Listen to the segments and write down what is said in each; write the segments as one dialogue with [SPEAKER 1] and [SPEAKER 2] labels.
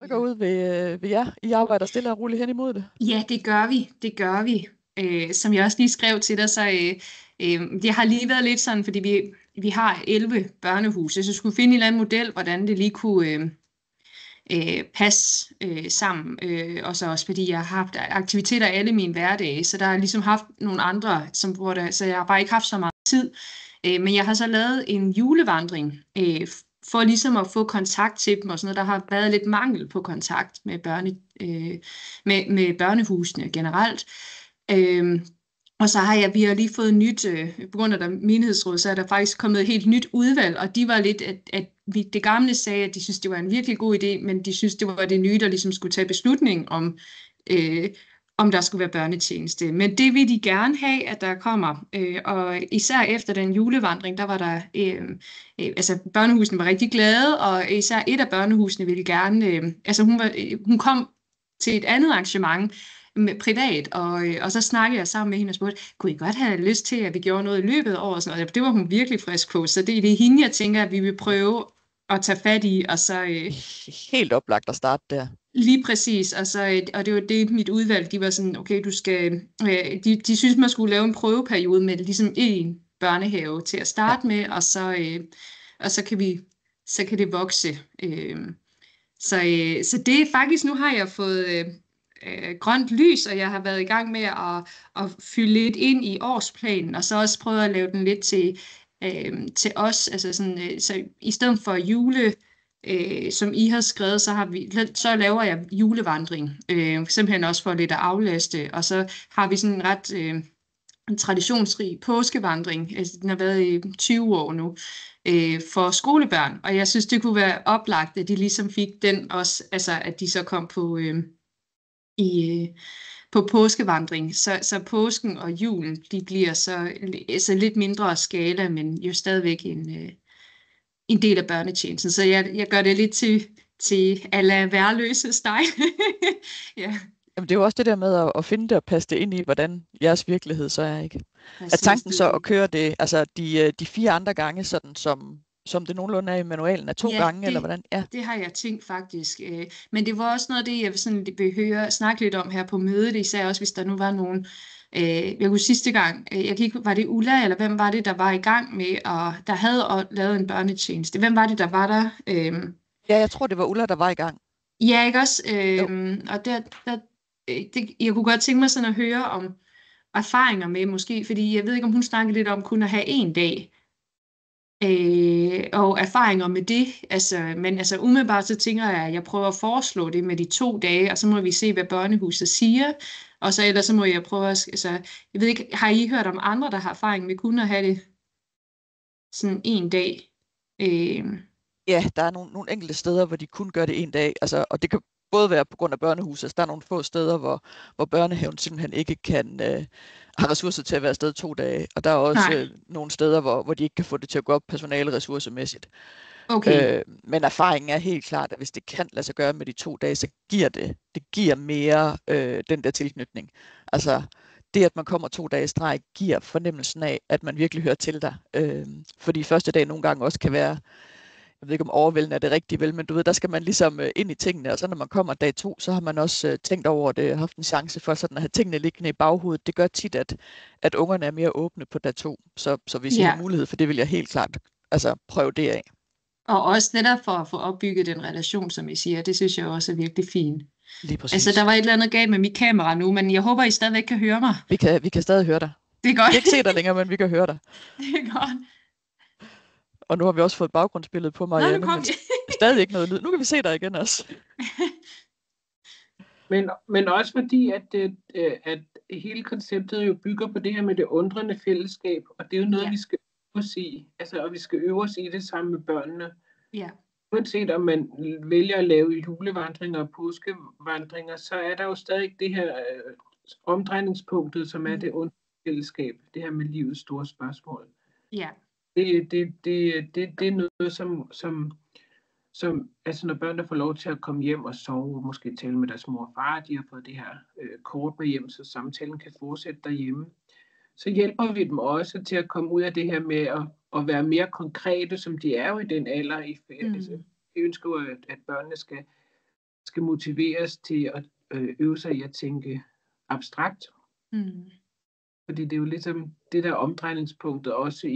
[SPEAKER 1] rykker ud ved jer. I arbejder stille og roligt hen imod det.
[SPEAKER 2] Ja, det gør vi. Det gør vi. Som jeg også lige skrev til dig, så det har lige været lidt sådan, fordi vi har 11 børnehuse, så jeg skulle finde en eller anden model, hvordan det lige kunne passe sammen. Og så også fordi jeg har haft aktiviteter alle mine hverdage, så der har ligesom haft nogle andre, så jeg har bare ikke haft så meget tid. Men jeg har så lavet en julevandring, for ligesom at få kontakt til dem og sådan noget. Der har været lidt mangel på kontakt med med børnehusene generelt. Og så har vi har lige fået nyt, på grund af der menighedsråd, så er der faktisk kommet et helt nyt udvalg, og de var lidt, at det gamle sagde, at de synes det var en virkelig god idé, men de synes det var det nye, der ligesom skulle tage beslutning om der skulle være børnetjeneste. Men det vil de gerne have, at der kommer. Og især efter den julevandring, der var der, altså børnehusene var rigtig glade, og især et af børnehusene ville gerne, hun kom til et andet arrangement privat, og så snakkede jeg sammen med hende og spurgte, kunne I godt have lyst til, at vi gjorde noget i løbet af året? Og det var hun virkelig frisk på, så det er hende, jeg tænker, at vi vil prøve at tage fat i, og så...
[SPEAKER 1] Helt oplagt at starte der.
[SPEAKER 2] Lige præcis, og det var det, mit udvalg, de var sådan, okay, du skal, de synes, man skulle lave en prøveperiode med ligesom en børnehave til at starte med, og så kan det vokse. Så det er faktisk, nu har jeg fået grønt lys, og jeg har været i gang med at fylde lidt ind i årsplanen, og så også prøvet at lave den lidt til os, altså sådan, så i stedet for som I har skrevet, så laver jeg julevandring, simpelthen også for lidt at aflaste, og så har vi sådan en ret traditionsrig påskevandring, altså den har været i 20 år nu, for skolebørn, og jeg synes, det kunne være oplagt, at de ligesom fik den også, altså at de så kom på påskevandring, så påsken og julen, de bliver så lidt mindre skala, men jo stadigvæk en del af børnetjenesten. Så jeg gør det lidt til alla værløse steg. Ja.
[SPEAKER 1] Jamen, det er jo også det der med at finde det og passe det ind i, hvordan jeres virkelighed så er, ikke?
[SPEAKER 2] Præcis,
[SPEAKER 1] er tanken så at køre det, altså de 4 andre gange, sådan som det nogenlunde er i manualen, er 2 gange, eller hvordan? Ja,
[SPEAKER 2] det har jeg tænkt faktisk. Men det var også noget af det, jeg sådan vil snakke lidt om her på mødet, især også, hvis der nu var nogen. Jeg kunne sidste gang, var det Ulla, eller hvem var det, der var i gang med, og der havde lavet en børnetjeneste. Hvem var det, der var der?
[SPEAKER 1] Ja, jeg tror, det var Ulla, der var i gang.
[SPEAKER 2] Ja, ikke også? Og jeg kunne godt tænke mig sådan at høre om erfaringer med, måske, fordi jeg ved ikke, om hun snakkede lidt om kun at have 1 dag, og erfaringer med det, men umiddelbart så tænker jeg, at jeg prøver at foreslå det med de 2 dage, og så må vi se, hvad børnehuset siger, og så ellers så må jeg prøve jeg ved ikke, har I hørt om andre, der har erfaring med kun at have det sådan 1 dag?
[SPEAKER 1] Ja, der er nogle enkelte steder, hvor de kun gør det 1 dag, og det kan både være på grund af børnehuset, altså der er nogle få steder, hvor børnehaven simpelthen ikke kan have ressourcer til at være afsted 2 dage, og der er også nogle steder, hvor de ikke kan få det til at gå op personale ressourcemæssigt.
[SPEAKER 2] Okay.
[SPEAKER 1] Men erfaringen er helt klart, at hvis det kan lade sig gøre med de 2 dage, så giver det giver mere den der tilknytning. Altså det, at man kommer 2 dage i streg, giver fornemmelsen af, at man virkelig hører til dig. Fordi første dag nogle gange også kan være, jeg ved ikke om overvældende er det rigtige vel, men du ved, der skal man ligesom ind i tingene, og så når man kommer dag 2, så har man også tænkt over det, og haft en chance for sådan at have tingene liggende i baghovedet. Det gør tit, at ungerne er mere åbne på dag 2, så hvis I har mulighed for det, vil jeg helt klart prøve det af.
[SPEAKER 2] Og også netop for at få opbygget den relation, som I siger, det synes jeg også er virkelig fint.
[SPEAKER 1] Lige præcis.
[SPEAKER 2] Der var et eller andet galt med mit kamera nu, men jeg håber, I stadigvæk kan høre mig.
[SPEAKER 1] Vi kan stadig høre dig.
[SPEAKER 2] Det er godt.
[SPEAKER 1] Vi kan ikke se dig længere, men vi kan høre dig.
[SPEAKER 2] Det er godt.
[SPEAKER 1] Og nu har vi også fået et baggrundsbillede på Marianne, men stadig ikke noget lyd. Nu kan vi se dig igen også.
[SPEAKER 3] Men også fordi, at hele konceptet jo bygger på det her med det undrende fællesskab, og det er jo noget, vi skal øve os i. Og vi skal øve os i det sammen med børnene.
[SPEAKER 2] Ja.
[SPEAKER 3] Uanset om man vælger at lave julevandringer og påskevandringer, så er der jo stadig det her omdrejningspunktet, som er det undrende fællesskab. Det her med livets store spørgsmål.
[SPEAKER 2] Ja.
[SPEAKER 3] Det er noget, som når børnene får lov til at komme hjem og sove, og måske tale med deres mor og far, de har fået det her kort med hjem, så samtalen kan fortsætte derhjemme. Så hjælper vi dem også til at komme ud af det her med at være mere konkrete, som de er jo i den alder. Vi ønsker jo, at børnene skal skal motiveres til at øve sig i at tænke abstrakt. Fordi det er jo ligesom det der omdrejningspunktet også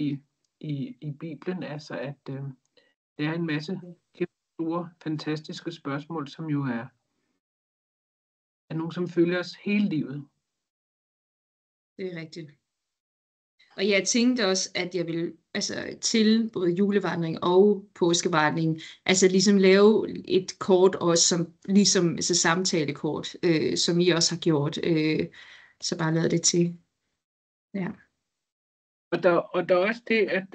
[SPEAKER 3] i Bibelen, altså at det er en masse store, fantastiske spørgsmål, som jo er nogen, som følger os hele livet.
[SPEAKER 2] Det er rigtigt. Og jeg tænkte også, at jeg ville til både julevandring og påskevandring, ligesom lave et kort også, som ligesom samtalekort, som I også har gjort, så bare lavede det til. Ja.
[SPEAKER 3] Og der er også det, at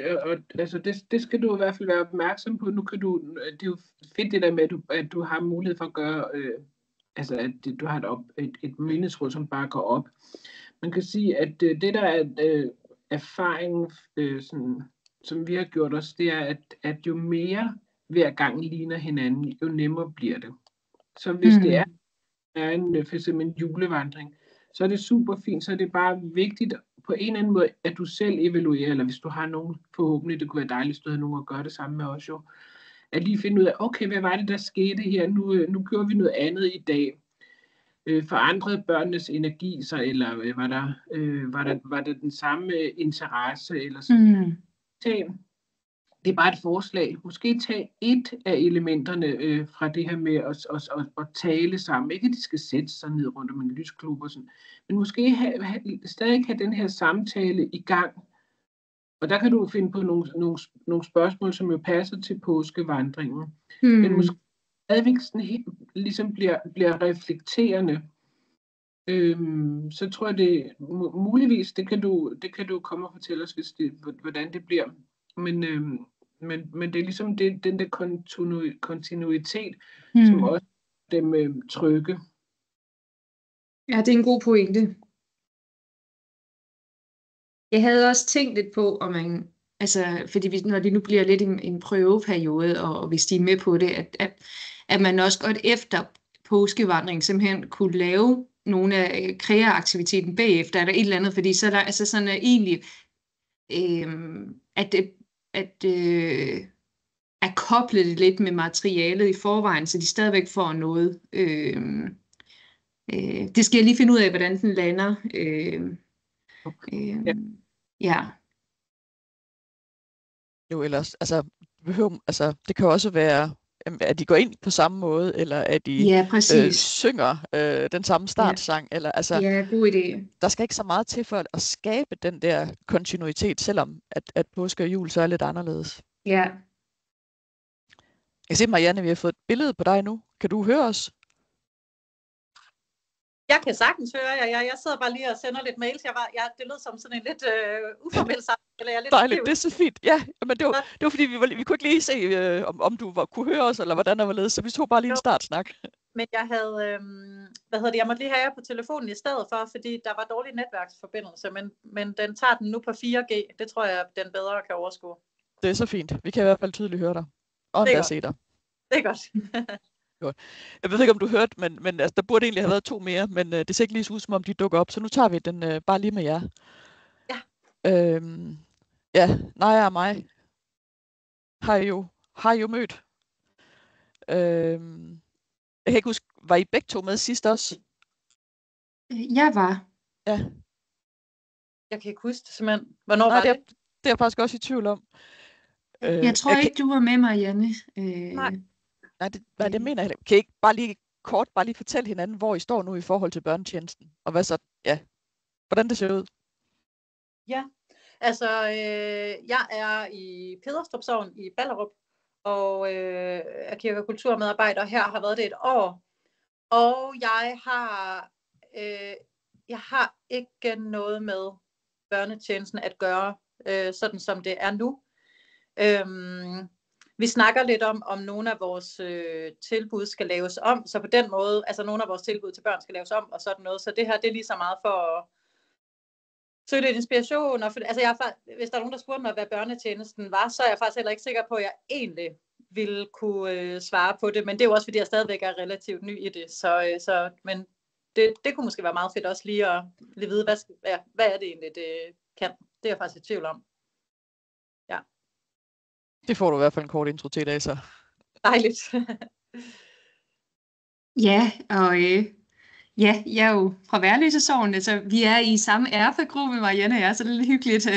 [SPEAKER 3] det skal du i hvert fald være opmærksom på. Nu kan du, det er jo fedt det der med, at du har mulighed for at gøre, at du har et menighedsråd, som bare går op. Man kan sige, at det der er erfaringen, som vi har gjort os, det er, at jo mere hver gang ligner hinanden, jo nemmere bliver det. Så hvis det er for eksempel en julevandring, så er det super fint, så er det bare vigtigt på en eller anden måde, at du selv evaluerer, eller hvis du har nogen, forhåbentlig, det kunne være dejligt, hvis du havde nogen at gøre det samme med os jo, at lige finde ud af, okay, hvad var det, der skete her, nu gjorde vi noget andet i dag, forandrede børnenes energi sig, eller var der den samme interesse, eller sådan. Det er bare et forslag. Måske tage et af elementerne fra det her med at tale sammen. Ikke at de skal sætte sig ned rundt om en lysklub og sådan, men måske stadig have den her samtale i gang. Og der kan du finde på nogle spørgsmål, som jo passer til påskevandringen. Men måske stadigvæk ligesom bliver reflekterende. Så tror jeg, det muligvis, det kan du komme og fortælle os, hvordan det bliver. Men det er ligesom den der kontinuitet, som også dem trygge.
[SPEAKER 2] Ja, det er en god pointe. Jeg havde også tænkt lidt på, om man, fordi når det nu bliver lidt en prøveperiode, og hvis de er med på det, at man også godt efter påskevandring simpelthen kunne lave nogle af kreaaktiviteten bagefter, eller et eller andet, fordi så er der sådan egentlig, at koble det lidt med materialet i forvejen, så de stadigvæk får noget. Det skal jeg lige finde ud af, hvordan den lander. Ja.
[SPEAKER 1] Jo, ellers, det kan jo også være, at de går ind på samme måde, eller at de synger den samme startsang. Eller,
[SPEAKER 2] god idé.
[SPEAKER 1] Der skal ikke så meget til for at skabe den der kontinuitet, selvom at påske og jul så er lidt anderledes.
[SPEAKER 2] Ja.
[SPEAKER 1] Jeg kan se, Marianne, vi har fået et billede på dig nu. Kan du høre os?
[SPEAKER 4] Jeg kan sagtens høre jer. Jeg sidder bare lige og sender lidt mails. Det lød som sådan en lidt uformel samtale.
[SPEAKER 1] Dejligt, det er så fint. Ja, men det var fordi, vi kunne ikke lige se, om du kunne høre os, eller hvordan der var ledet, så vi tog bare lige en startsnak.
[SPEAKER 4] Men jeg havde, jeg måtte lige have jer på telefonen i stedet for, fordi der var dårlig netværksforbindelse, men den tager den nu på 4G. Det tror jeg, den bedre kan overskue.
[SPEAKER 1] Det er så fint. Vi kan i hvert fald tydeligt høre dig. Og endda se dig.
[SPEAKER 4] Det er godt.
[SPEAKER 1] Godt. Jeg ved ikke, om du hørte, men der burde egentlig have været 2 mere, men det ser ikke lige ud, som om de dukker op, så nu tager vi den bare lige med jer.
[SPEAKER 4] Ja.
[SPEAKER 1] Naja og mig har jo mødt. Jeg kan ikke huske, var I begge 2 med sidst også?
[SPEAKER 2] Jeg var.
[SPEAKER 1] Ja.
[SPEAKER 4] Jeg kan ikke huske det simpelthen. Hvornår var det?
[SPEAKER 1] Det er jeg faktisk også i tvivl om.
[SPEAKER 2] Jeg tror ikke, du var med, Marianne.
[SPEAKER 1] Nej, det mener jeg heller. Kan I ikke bare lige fortælle hinanden, hvor I står nu i forhold til børnetjenesten? Og hvad så, hvordan det ser ud?
[SPEAKER 4] Ja, jeg er i Pederstrup Sogn i Ballerup, og er kirke- og kulturmedarbejder. Her har været det 1 år. Og jeg har ikke noget med børnetjenesten at gøre, sådan som det er nu. Vi snakker lidt om nogle af vores tilbud skal laves om, så på den måde, nogle af vores tilbud til børn skal laves om og sådan noget, så det her, det er lige så meget for at søge lidt inspiration, og hvis der er nogen, der spurgte mig, hvad børnetjenesten var, så er jeg faktisk heller ikke sikker på, at jeg egentlig ville kunne svare på det, men det er jo også, fordi jeg stadigvæk er relativt ny i det, men det kunne måske være meget fedt også lige at vide, hvad er det egentlig, det kan. Det er jeg faktisk i tvivl om. Ja.
[SPEAKER 1] Det får du i hvert fald en kort intro til i dag, så.
[SPEAKER 4] Dejligt.
[SPEAKER 2] Ja, og ja, jeg er jo fra Værløse-sogn, altså vi er i samme erfagruppe, Marianne og jeg, så det er lidt hyggeligt.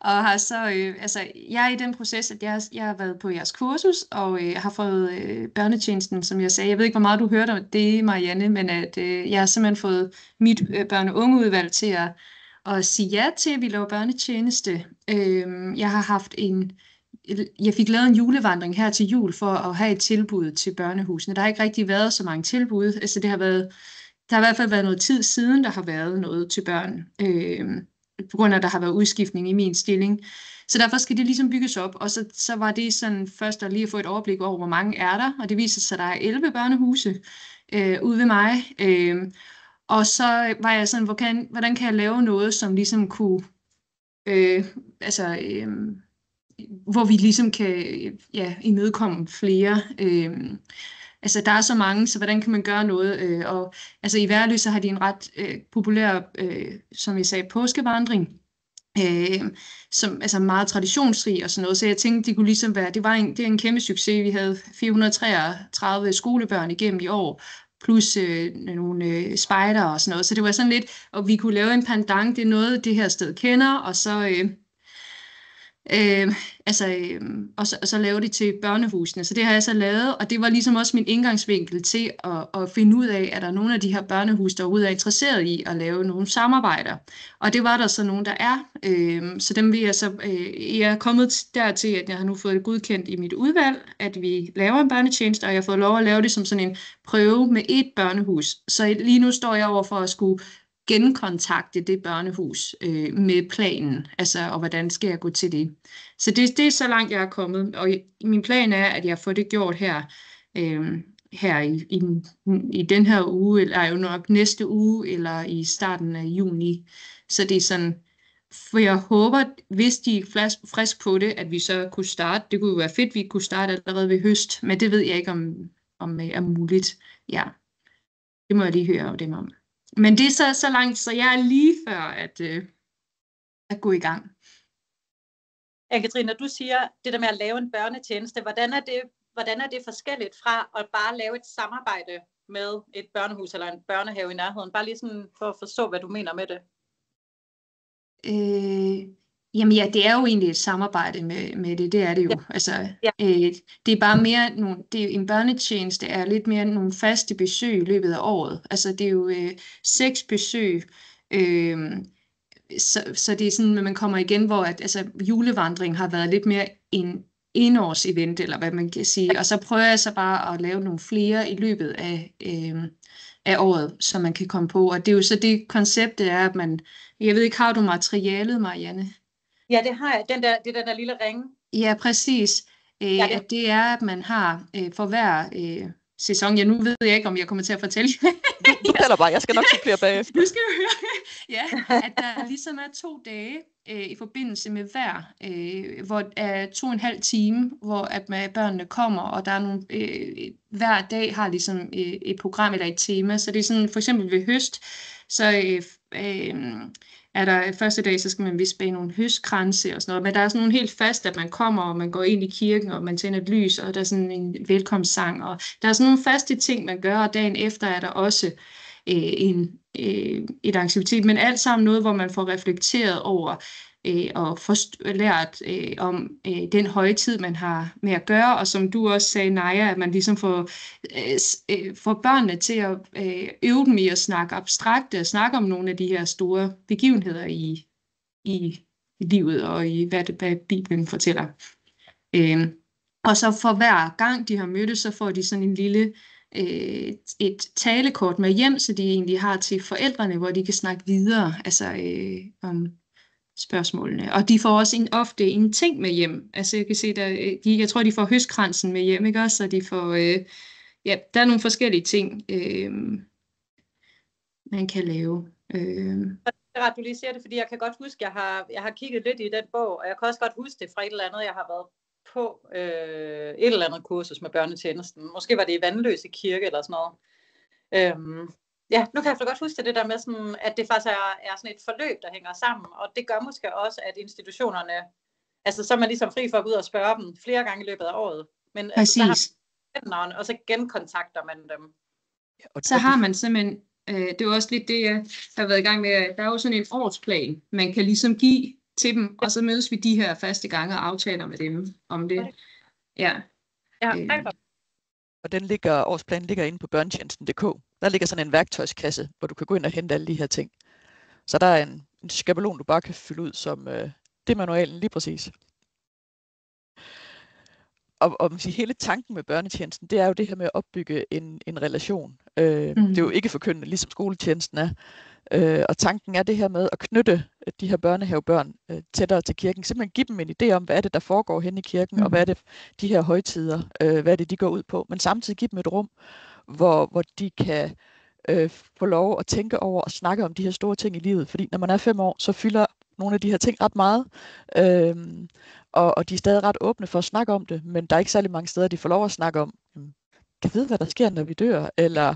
[SPEAKER 2] Og har så, altså jeg er i den proces, at jeg har været på jeres kursus, og har fået børnetjenesten, som jeg sagde. Jeg ved ikke, hvor meget du hørte om det, Marianne, men at jeg har simpelthen fået mit børne- og ungeudvalg til at sige ja til, at vi laver børnetjeneste. Jeg har haft jeg fik lavet en julevandring her til jul for at have et tilbud til børnehusene. Der har ikke rigtig været så mange tilbud. Altså der har i hvert fald været noget tid siden, der har været noget til børn, på grund af, at der har været udskiftning i min stilling. Så derfor skal det ligesom bygges op, og så var det sådan først at lige få et overblik over, hvor mange er der, og det viser sig, at der er 11 børnehuse ude ved mig. Og så var jeg sådan, hvordan kan jeg lave noget, som ligesom kunne, hvor vi ligesom kan imødekomme flere. Altså der er så mange, så hvordan kan man gøre noget? Og altså i Værløse så har de en ret populær, som jeg sagde, påskevandring, som altså meget traditionsrig og sådan noget. Så jeg tænkte, det kunne ligesom være, det er en kæmpe succes. Vi havde 433 skolebørn igennem i år, plus nogle spejdere og sådan noget. Så det var sådan lidt, og vi kunne lave en pendant, det er noget, det her sted kender, og så og så lave det til børnehusene. Så det har jeg så lavet, og det var ligesom også min indgangsvinkel til at finde ud af, at der er nogle af de her børnehus, der overhovedet er interesseret i at lave nogle samarbejder. Og det var der så nogen, der er. Så dem vil jeg så, jeg er kommet dertil, at jeg har nu fået det godkendt i mit udvalg, at vi laver en børnetjeneste, og jeg har fået lov at lave det som sådan en prøve med et børnehus. Så lige nu står jeg over for at skulle genkontakte det børnehus med planen, altså, og hvordan skal jeg gå til det. Så det er så langt, jeg er kommet, og min plan er, at jeg får det gjort her, her i den her uge, eller jo nok næste uge, eller i starten af juni. Så det er sådan, for jeg håber, hvis de er frisk på det, at vi så kunne starte. Det kunne jo være fedt, vi kunne starte allerede ved høst, men det ved jeg ikke, om er muligt. Ja, det må jeg lige høre dem om. Men det er så langt, så jeg er lige før at gå i gang.
[SPEAKER 4] Anne-Katrine, når du siger det der med at lave en børnetjeneste, hvordan er det forskelligt fra at bare lave et samarbejde med et børnehus eller en børnehave i nærheden? Bare lige sådan for at forstå, hvad du mener med det.
[SPEAKER 2] Jamen ja, det er jo egentlig et samarbejde med det er det jo. Ja. Altså, det er bare mere en børnetjeneste er lidt mere nogle faste besøg i løbet af året. Altså det er jo 6 besøg, så det er sådan, at man kommer igen, hvor julevandring har været lidt mere en enårs-event, eller hvad man kan sige. Og så prøver jeg så bare at lave nogle flere i løbet af året, som man kan komme på. Og det er jo så det konceptet er, at man, jeg ved ikke, har du materialet, Marianne?
[SPEAKER 4] Ja, det har jeg. Det er den der lille ringe.
[SPEAKER 2] Ja, præcis. At det er, at man har for hver sæson. Ja, nu ved jeg ikke, om jeg kommer til at fortælle.
[SPEAKER 1] Du fortæller bare, jeg skal nok supplere bagefter.
[SPEAKER 2] Du skal jo høre. Ja, at der ligesom er 2 dage i forbindelse med hver, hvor 2,5 time, hvor at børnene kommer, og der er nogle, hver dag har ligesom et program eller et tema. Så det er sådan, for eksempel ved høst, så er der første dag, så skal man vist bage nogle høstkranse og sådan noget, men der er sådan nogle helt fast, at man kommer, og man går ind i kirken, og man tænder et lys, og der er sådan en velkomstsang, og der er sådan nogle faste ting, man gør, og dagen efter er der også et aktivitet, men alt sammen noget, hvor man får reflekteret over og får lært om den højtid, man har med at gøre, og som du også sagde, Naja, at man ligesom får børnene til at øve dem i at snakke abstrakte, og snakke om nogle af de her store begivenheder i livet, og i hvad Bibelen fortæller. Og så for hver gang de har mødtes, så får de sådan en lille et talekort med hjem, så de egentlig har til forældrene, hvor de kan snakke videre, altså om spørgsmålene. Og de får også ofte en ting med hjem. Altså jeg kan se, jeg tror, de får høstkransen med hjem, ikke også? Så de får, der er nogle forskellige ting, man kan lave.
[SPEAKER 4] Det er ret, du lige siger det, fordi jeg kan godt huske, jeg har kigget lidt i den bog, og jeg kan også godt huske det fra et eller andet, jeg har været på et eller andet kursus med børnetjenesten. Måske var det i Vandløse Kirke eller sådan noget. Nu kan jeg godt huske det der med, sådan, at det faktisk er sådan et forløb, der hænger sammen, og det gør måske også, at institutionerne, altså så er man ligesom fri for at gå ud og spørge dem flere gange i løbet af året, men altså, så har man, og så genkontakter man dem.
[SPEAKER 2] Så har man simpelthen, det er jo også lidt det, jeg har været i gang med, der er jo sådan en årsplan, man kan ligesom give til dem, og så mødes vi de her faste gange og aftaler med dem om det. Ja.
[SPEAKER 1] Og årsplanen ligger inde på børnetjenesten.dk. Der ligger sådan en værktøjskasse, hvor du kan gå ind og hente alle de her ting. Så der er en skabelon, du bare kan fylde ud, som det er manualen lige præcis. Og man siger, hele tanken med børnetjenesten, det er jo det her med at opbygge en relation. Det er jo ikke forkyndende, ligesom skoletjenesten er. Og tanken er det her med at knytte de her børnehavebørn tættere til kirken. Simpelthen give dem en idé om, hvad er det, der foregår henne i kirken, og hvad er det, de her højtider, hvad er det, de går ud på. Men samtidig give dem et rum, hvor de kan få lov at tænke over og snakke om de her store ting i livet. Fordi når man er 5 år, så fylder nogle af de her ting ret meget. Og de er stadig ret åbne for at snakke om det, men der er ikke særlig mange steder, de får lov at snakke om, kan vide, hvad der sker, når vi dør, eller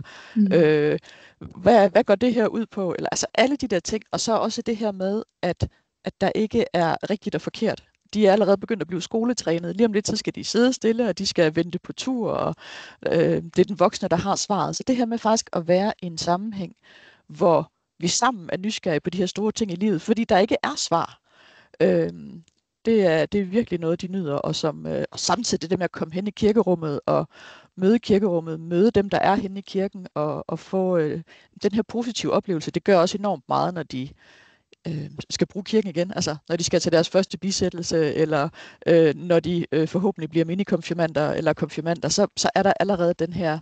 [SPEAKER 1] hvad går det her ud på, eller altså alle de der ting, og så også det her med, at der ikke er rigtigt og forkert. De er allerede begyndt at blive skoletrænet. Lige om lidt, så skal de sidde stille, og de skal vente på tur, og det er den voksne, der har svaret. Så det her med faktisk at være i en sammenhæng, hvor vi sammen er nysgerrige på de her store ting i livet, fordi der ikke er svar. Det er virkelig noget, de nyder, og samtidig det med at komme hen i kirkerummet og møde kirkerummet, møde dem, der er henne i kirken, og få den her positive oplevelse. Det gør også enormt meget, når de skal bruge kirken igen, altså når de skal til deres første bisættelse, eller når de forhåbentlig bliver minikonfirmander eller konfirmander, så er der allerede den her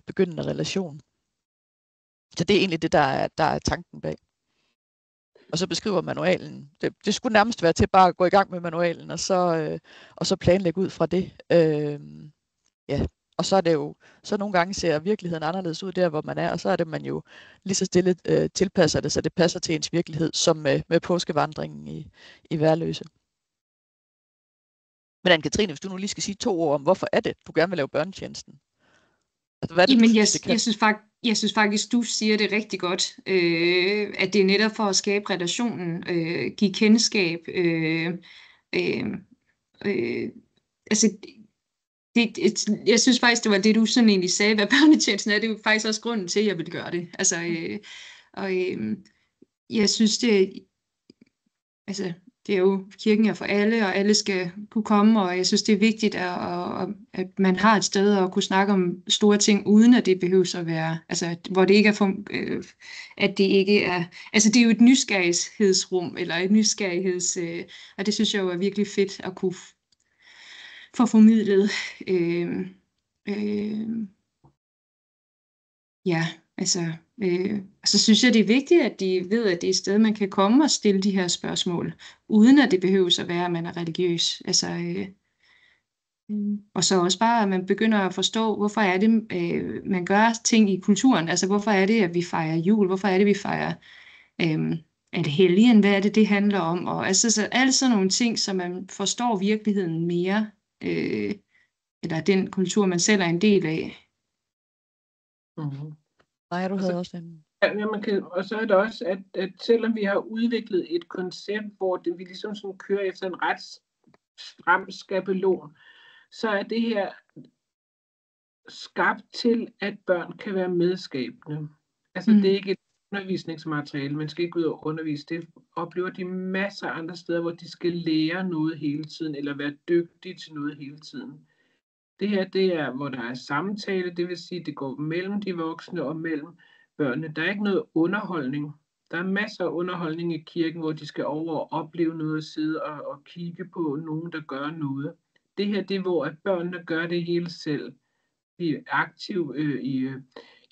[SPEAKER 1] begyndende relation. Så det er egentlig det, der er tanken bag. Og så beskriver manualen. Det skulle nærmest være til bare at gå i gang med manualen, og så planlægge ud fra det. Ja. Og så er det jo, så nogle gange ser virkeligheden anderledes ud der, hvor man er, og så er det, man jo lige så stille tilpasser det, så det passer til ens virkelighed, som med påskevandringen i Værløse. Men Anne-Katrine, hvis du nu lige skal sige 2 ord om, hvorfor er det, du gerne vil lave børnetjenesten? Altså, hvad er det,
[SPEAKER 2] Jamen, jeg synes faktisk, du siger det rigtig godt, at det er netop for at skabe relationen, give kendskab. Altså, jeg synes faktisk, det var det, du sådan egentlig sagde, hvad børnetjenesten er. Det er jo faktisk også grunden til, at jeg vil gøre det. Altså, jeg synes, det er jo, kirken er for alle, og alle skal kunne komme, og jeg synes, det er vigtigt, at man har et sted at kunne snakke om store ting, uden at det behøves at være, altså, hvor det ikke er, at det ikke er, altså, det er jo et nysgerrighedsrum, eller et og det synes jeg jo er virkelig fedt at kunne få formidlet. Ja, altså, så synes jeg, det er vigtigt, at de ved, at det er et sted, man kan komme og stille de her spørgsmål, uden at det behøver at være, at man er religiøs. Altså, og så også bare, at man begynder at forstå, hvorfor er det, man gør ting i kulturen. Altså, hvorfor er det, at vi fejrer jul? Hvorfor er det, vi fejrer at helgen? Hvad er det, det handler om? Og altså, så alle sådan nogle ting, så man forstår virkeligheden mere, eller den kultur, man selv er en del af.
[SPEAKER 3] Mm-hmm.
[SPEAKER 1] Nej, du havde også en...
[SPEAKER 3] Ja, og så er det også, at selvom vi har udviklet et koncept, hvor vi ligesom sådan kører efter en ret stram skabelon, så er det her skabt til, at børn kan være medskabende. Altså det er ikke et undervisningsmateriale, man skal ikke ud og undervise. Det oplever de masser af andre steder, hvor de skal lære noget hele tiden, eller være dygtige til noget hele tiden. Det her, det er, hvor der er samtale, det vil sige, det går mellem de voksne og mellem børnene. Der er ikke noget underholdning. Der er masser af underholdning i kirken, hvor de skal over og opleve noget og sidde og kigge på nogen, der gør noget. Det her, det er, hvor at børnene gør det hele selv. Vi er aktive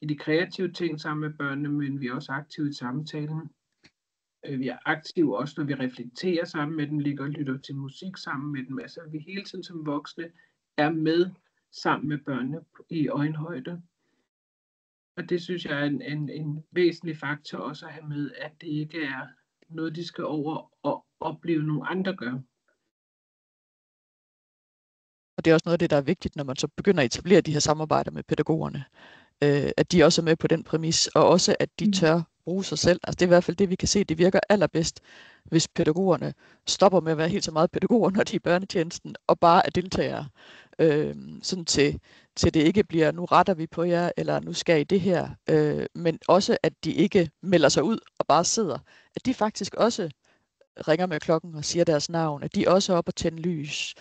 [SPEAKER 3] i de kreative ting sammen med børnene, men vi er også aktive i samtalen. Vi er aktive også, når vi reflekterer sammen med dem, ligger og lytter til musik sammen med dem. Altså, vi hele tiden som voksne er med sammen med børnene i øjenhøjde. Og det synes jeg er en væsentlig faktor også at have med, at det ikke er noget, de skal over og opleve nogle andre gør.
[SPEAKER 1] Og det er også noget af det, der er vigtigt, når man så begynder at etablere de her samarbejder med pædagogerne. At de også er med på den præmis, og også at de tør bruge sig selv. Altså det er i hvert fald det, vi kan se, det virker allerbedst, hvis pædagogerne stopper med at være helt så meget pædagoger, når de er i børnetjenesten, og bare er deltagere sådan til til det ikke bliver, nu retter vi på jer, eller nu skal I det her, men også at de ikke melder sig ud og bare sidder, at de faktisk også ringer med klokken og siger deres navn, at de også er oppe og tænde lys,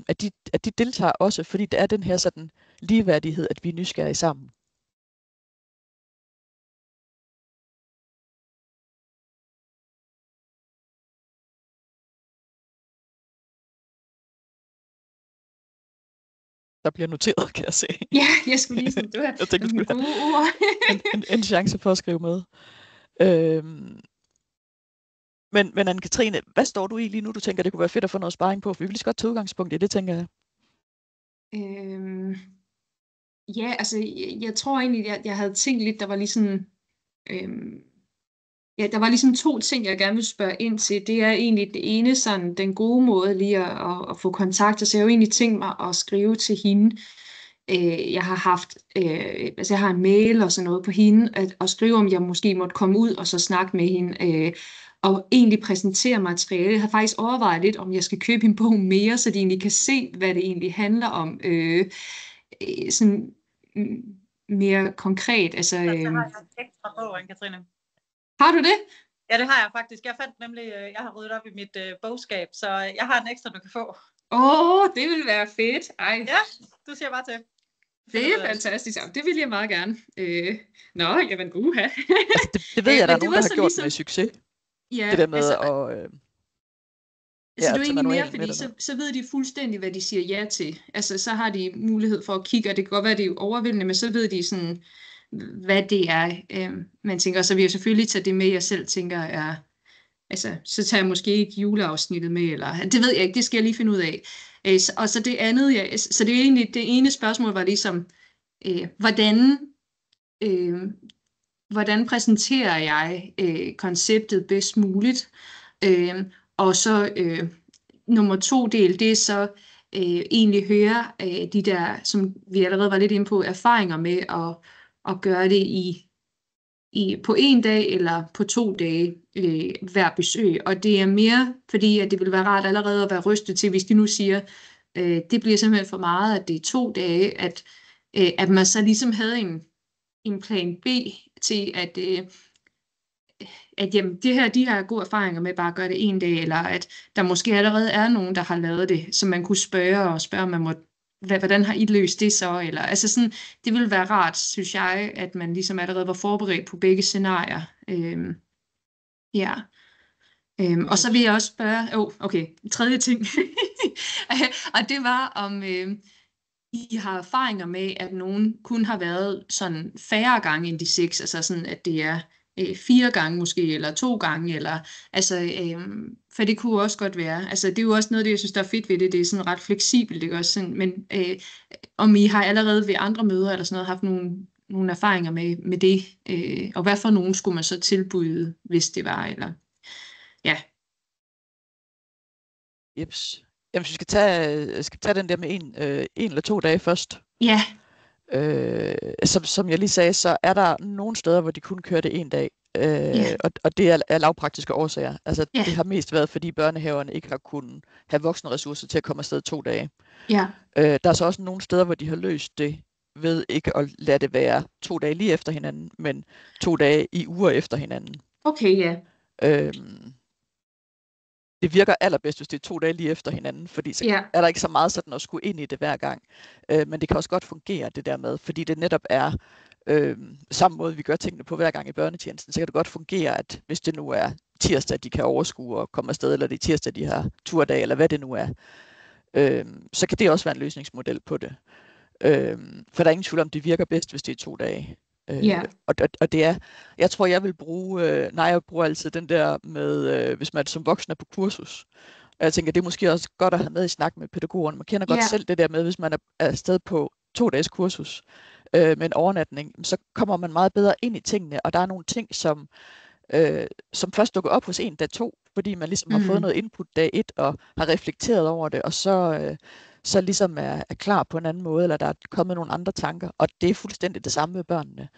[SPEAKER 1] at de deltager også, fordi det er den her sådan ligeværdighed, at vi er nysgerrige sammen. Der bliver noteret, kan jeg se.
[SPEAKER 2] Ja, jeg skulle lige sådan, det var
[SPEAKER 1] jeg tænkte, du skulle
[SPEAKER 2] gode ord.
[SPEAKER 1] en chance for at skrive med. Men Anne-Katrine, hvad står du i lige nu? Du tænker, det kunne være fedt at få noget sparring på, for vi vil lige så godt tage udgangspunkt i det, tænker jeg.
[SPEAKER 2] Ja, altså, jeg tror egentlig, at jeg havde tænkt lidt, der var ligesom, ja, der var ligesom 2 ting, jeg gerne vil spørge ind til. Det er egentlig det ene, sådan den gode måde lige at få kontakt, så jeg har jo egentlig tænkt mig at skrive til hende. Jeg har haft, altså jeg har en mail og sådan noget på hende, at skrive om jeg måske måtte komme ud og så snakke med hende, og egentlig præsentere materiale. Jeg har faktisk overvejet lidt, om jeg skal købe en bog mere, så de egentlig kan se, hvad det egentlig handler om, sådan mere konkret. Altså,
[SPEAKER 4] Så har jeg en ekstra bog, Anne-Katrine.
[SPEAKER 2] Har du det?
[SPEAKER 4] Ja, det har jeg faktisk. Jeg fandt nemlig, jeg har ryddet op i mit bogskab, så jeg har en ekstra, du kan få.
[SPEAKER 2] Det vil være fedt. Ej.
[SPEAKER 4] Ja, du siger bare til.
[SPEAKER 2] Det er fantastisk. Det vil jeg meget gerne. Jamen uha.
[SPEAKER 1] Altså, det ved jeg, der er nogen, der har gjort
[SPEAKER 2] ligesom
[SPEAKER 1] med succes.
[SPEAKER 2] Ja,
[SPEAKER 1] det der med
[SPEAKER 2] altså,
[SPEAKER 1] at...
[SPEAKER 2] Så det er jo egentlig mere, fordi så ved de fuldstændig, hvad de siger ja til. Altså, så har de mulighed for at kigge, og det kan godt være, at det er overvældende, men så ved de sådan, hvad det er, man tænker. Og så vil jeg selvfølgelig tage det med, jeg selv tænker er... Altså, så tager jeg måske ikke juleafsnittet med, eller... Det ved jeg ikke, det skal jeg lige finde ud af. Og så det andet, så det er egentlig, det ene spørgsmål var ligesom, hvordan præsenterer jeg konceptet bedst muligt? Og så nummer 2 del, det er så egentlig høre de der, som vi allerede var lidt inde på, erfaringer med at gøre det på 1 dag eller på 2 dage hver besøg. Og det er mere, fordi at det vil være rart allerede at være rystet til, hvis de nu siger, det bliver simpelthen for meget, at det er 2 dage, at man så ligesom havde en plan B til, at jamen, de har gode erfaringer med bare at gøre det 1 dag, eller at der måske allerede er nogen, der har lavet det, så man kunne spørge, om man måtte, hvordan har I løst det så? Eller, altså sådan, det ville være rart, synes jeg, at man ligesom allerede var forberedt på begge scenarier. Ja. Og så vil jeg også spørge, okay, 3. ting, og det var om I har erfaringer med, at nogen kun har været sådan færre gange end de 6, altså sådan, at det er 4 gange måske, eller 2 gange, eller, altså, for det kunne også godt være, altså det er jo også noget af det, jeg synes, der er fedt ved det, det er sådan ret fleksibelt, ikke også, sådan, men om I har allerede ved andre møder, eller sådan noget, haft nogle erfaringer med det, og hvad for nogen skulle man så tilbyde, hvis det var, eller, ja.
[SPEAKER 1] Jeps. Jamen, hvis vi skal tage den der med 1 eller 2 dage først.
[SPEAKER 2] Ja.
[SPEAKER 1] Som jeg lige sagde, så er der nogle steder, hvor de kun kører det 1 dag. Og det er lavpraktiske årsager. Altså, det har mest været, fordi børnehaverne ikke har kunnet have voksne ressourcer til at komme afsted 2 dage.
[SPEAKER 2] Ja.
[SPEAKER 1] Der er så også nogle steder, hvor de har løst det ved ikke at lade det være 2 dage lige efter hinanden, men 2 dage i uger efter hinanden.
[SPEAKER 2] Okay, ja.
[SPEAKER 1] Det virker allerbedst, hvis det er 2 dage lige efter hinanden, fordi så er der ikke så meget sådan at skulle ind i det hver gang. Men det kan også godt fungere, det der med, fordi det netop er samme måde, vi gør tingene på hver gang i børnetjenesten, så kan det godt fungere, at hvis det nu er tirsdag, de kan overskue og komme afsted, eller det er tirsdag, de har turdag, eller hvad det nu er, så kan det også være en løsningsmodel på det. For der er ingen tvivl om, det virker bedst, hvis det er 2 dage. Og det er, jeg tror, jeg vil bruge, jeg bruger altid den der med, hvis man som voksen er på kursus. Og jeg tænker, det er måske også godt at have med i snak med pædagogerne. Man kender godt selv det der med, hvis man er afsted på 2 dages kursus med en overnatning, så kommer man meget bedre ind i tingene, og der er nogle ting, som først dukker op hos en dag 2, fordi man ligesom har fået noget input dag 1, og har reflekteret over det, og så ligesom er klar på en anden måde, eller der er kommet nogle andre tanker, og det er fuldstændig det samme med børnene.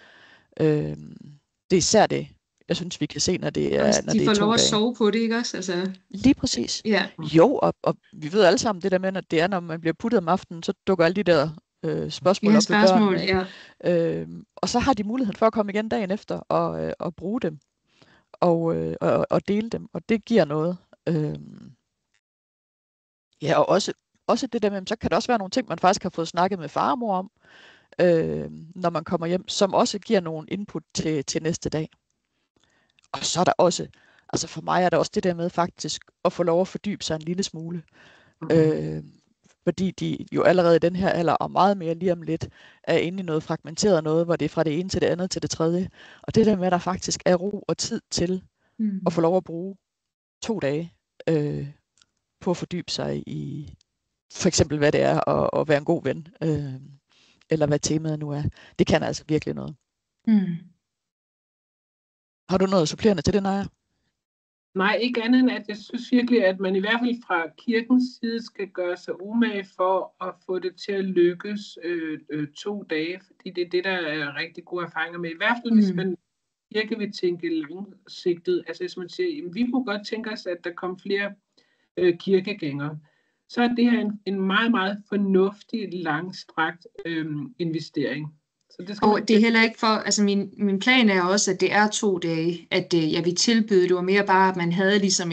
[SPEAKER 1] Det er især det, jeg synes, vi kan se, når det er når
[SPEAKER 2] de
[SPEAKER 1] det
[SPEAKER 2] får
[SPEAKER 1] er 2
[SPEAKER 2] lov at
[SPEAKER 1] dage.
[SPEAKER 2] sove på det, ikke også? Altså...
[SPEAKER 1] Lige præcis.
[SPEAKER 2] Ja.
[SPEAKER 1] Jo, og vi ved alle sammen det der med, at det er, når man bliver puttet om aftenen, så dukker alle de der spørgsmål
[SPEAKER 2] Ja,
[SPEAKER 1] op ved
[SPEAKER 2] spørgsmål,
[SPEAKER 1] børnene.
[SPEAKER 2] ja.
[SPEAKER 1] Og så har de muligheden for at komme igen dagen efter og bruge dem og dele dem, og det giver noget. Ja, og også det der med, så kan der også være nogle ting, man faktisk har fået snakket med far og mor om, når man kommer hjem, som også giver nogle input til næste dag. Og så er der også, altså for mig er der også det der med faktisk at få lov at fordybe sig en lille smule. Fordi de jo allerede i den her alder, og meget mere lige om lidt, er inde i noget fragmenteret noget, hvor det er fra det ene til det andet til det tredje. Og det der med, at der faktisk er ro og tid til at få lov at bruge 2 dage på at fordybe sig i for eksempel, hvad det er at være en god ven, eller hvad temaet nu er. Det kan altså virkelig noget. Har du noget supplerende til det, Naja?
[SPEAKER 3] Nej, ikke andet end, at jeg synes virkelig, at man i hvert fald fra kirkens side skal gøre sig umage for at få det til at lykkes 2 dage, fordi det er det, der er rigtig gode erfaringer med. I hvert fald, hvis man kirke vil tænke langsigtet, altså hvis man siger, jamen, vi kunne godt tænke os, at der kom flere kirkegængere, så er det her en meget, meget fornuftig, langstrakt investering. Så det skal
[SPEAKER 2] det er heller ikke for, altså min plan er også, at det er 2 dage, at jeg vil tilbyde, det var mere bare, at man havde ligesom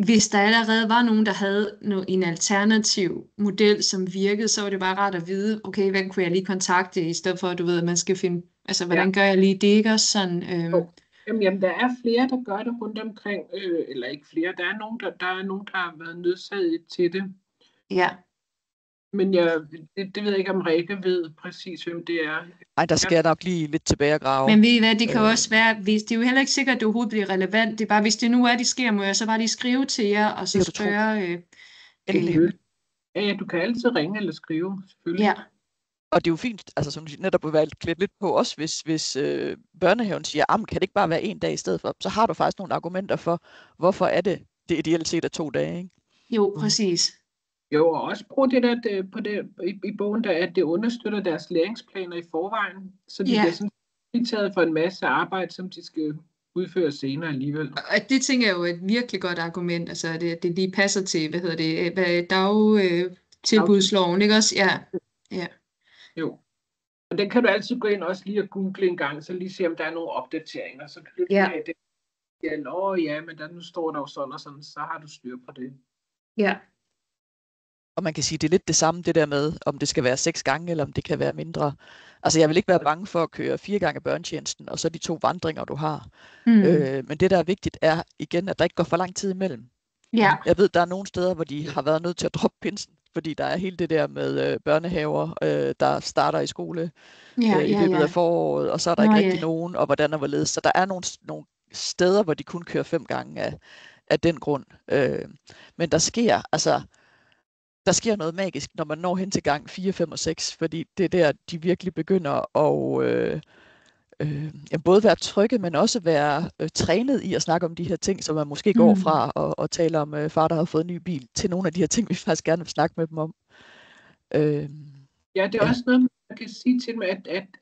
[SPEAKER 2] hvis der allerede var nogen, der havde en alternativ model, som virkede, så var det bare rart at vide, okay, hvem kunne jeg lige kontakte, i stedet for, at du ved, at man skal finde, altså hvordan gør jeg lige det, ikke også sådan?
[SPEAKER 3] Jamen, der er flere, der gør det rundt omkring, eller ikke flere, der er nogen, der har været nødsaget til det.
[SPEAKER 2] Ja. Men
[SPEAKER 3] det ved jeg ikke, om Rikke ved præcis, hvem det er.
[SPEAKER 1] Nej, der skal jeg nok lige lidt tilbage og grave.
[SPEAKER 2] Men ved I hvad, det kan også være, hvis det er jo heller ikke sikkert, at det overhovedet bliver relevant. Det er bare, hvis det nu er, de sker, må jeg så bare lige skrive til jer, og så spørge.
[SPEAKER 3] Ja, du kan altid ringe eller skrive, selvfølgelig.
[SPEAKER 2] Ja.
[SPEAKER 1] Og det er jo fint, altså som netop at være klædt lidt på, også hvis børnehaven siger, kan det ikke bare være 1 dag i stedet for, så har du faktisk nogle argumenter for, hvorfor er det ideelt set er 2 dage, ikke?
[SPEAKER 2] Jo, præcis.
[SPEAKER 3] Jo, og også brug det der på det, i bogen, der, at det understøtter deres læringsplaner i forvejen, så de bliver sådan fritaget for en masse arbejde, som de skal udføre senere alligevel. Og
[SPEAKER 2] det tænker jeg jo er et virkelig godt argument, altså det lige passer til, dagtilbudsloven, ikke også? Ja.
[SPEAKER 3] Jo. Og den kan du altid gå ind også lige og google en gang, så lige se, om der er nogle opdateringer, så kan du lige have det. Ja, men nu står der jo sådan og sådan, så har du styr på det.
[SPEAKER 2] Ja.
[SPEAKER 1] Og man kan sige, det er lidt det samme, det der med, om det skal være 6 gange, eller om det kan være mindre. Altså, jeg vil ikke være bange for at køre 4 gange børnetjenesten, og så de 2 vandringer, du har. Men det, der er vigtigt, er igen, at der ikke går for lang tid imellem.
[SPEAKER 2] Ja.
[SPEAKER 1] Jeg ved, der er nogle steder, hvor de har været nødt til at droppe pinsen, fordi der er hele det der med børnehaver, der starter i skole i løbet af foråret, og så er der ikke rigtig nogen, og hvordan og hvorledes. Så der er nogle steder, hvor de kun kører 5 gange af den grund. Men der sker noget magisk, når man når hen til gang 4, 5 og 6, fordi det er der, de virkelig begynder at både være trygge, men også være trænet i at snakke om de her ting, så man måske går fra og taler om far, der har fået en ny bil, til nogle af de her ting, vi faktisk gerne vil snakke med dem om.
[SPEAKER 3] Ja, det er også noget, man kan sige til dem,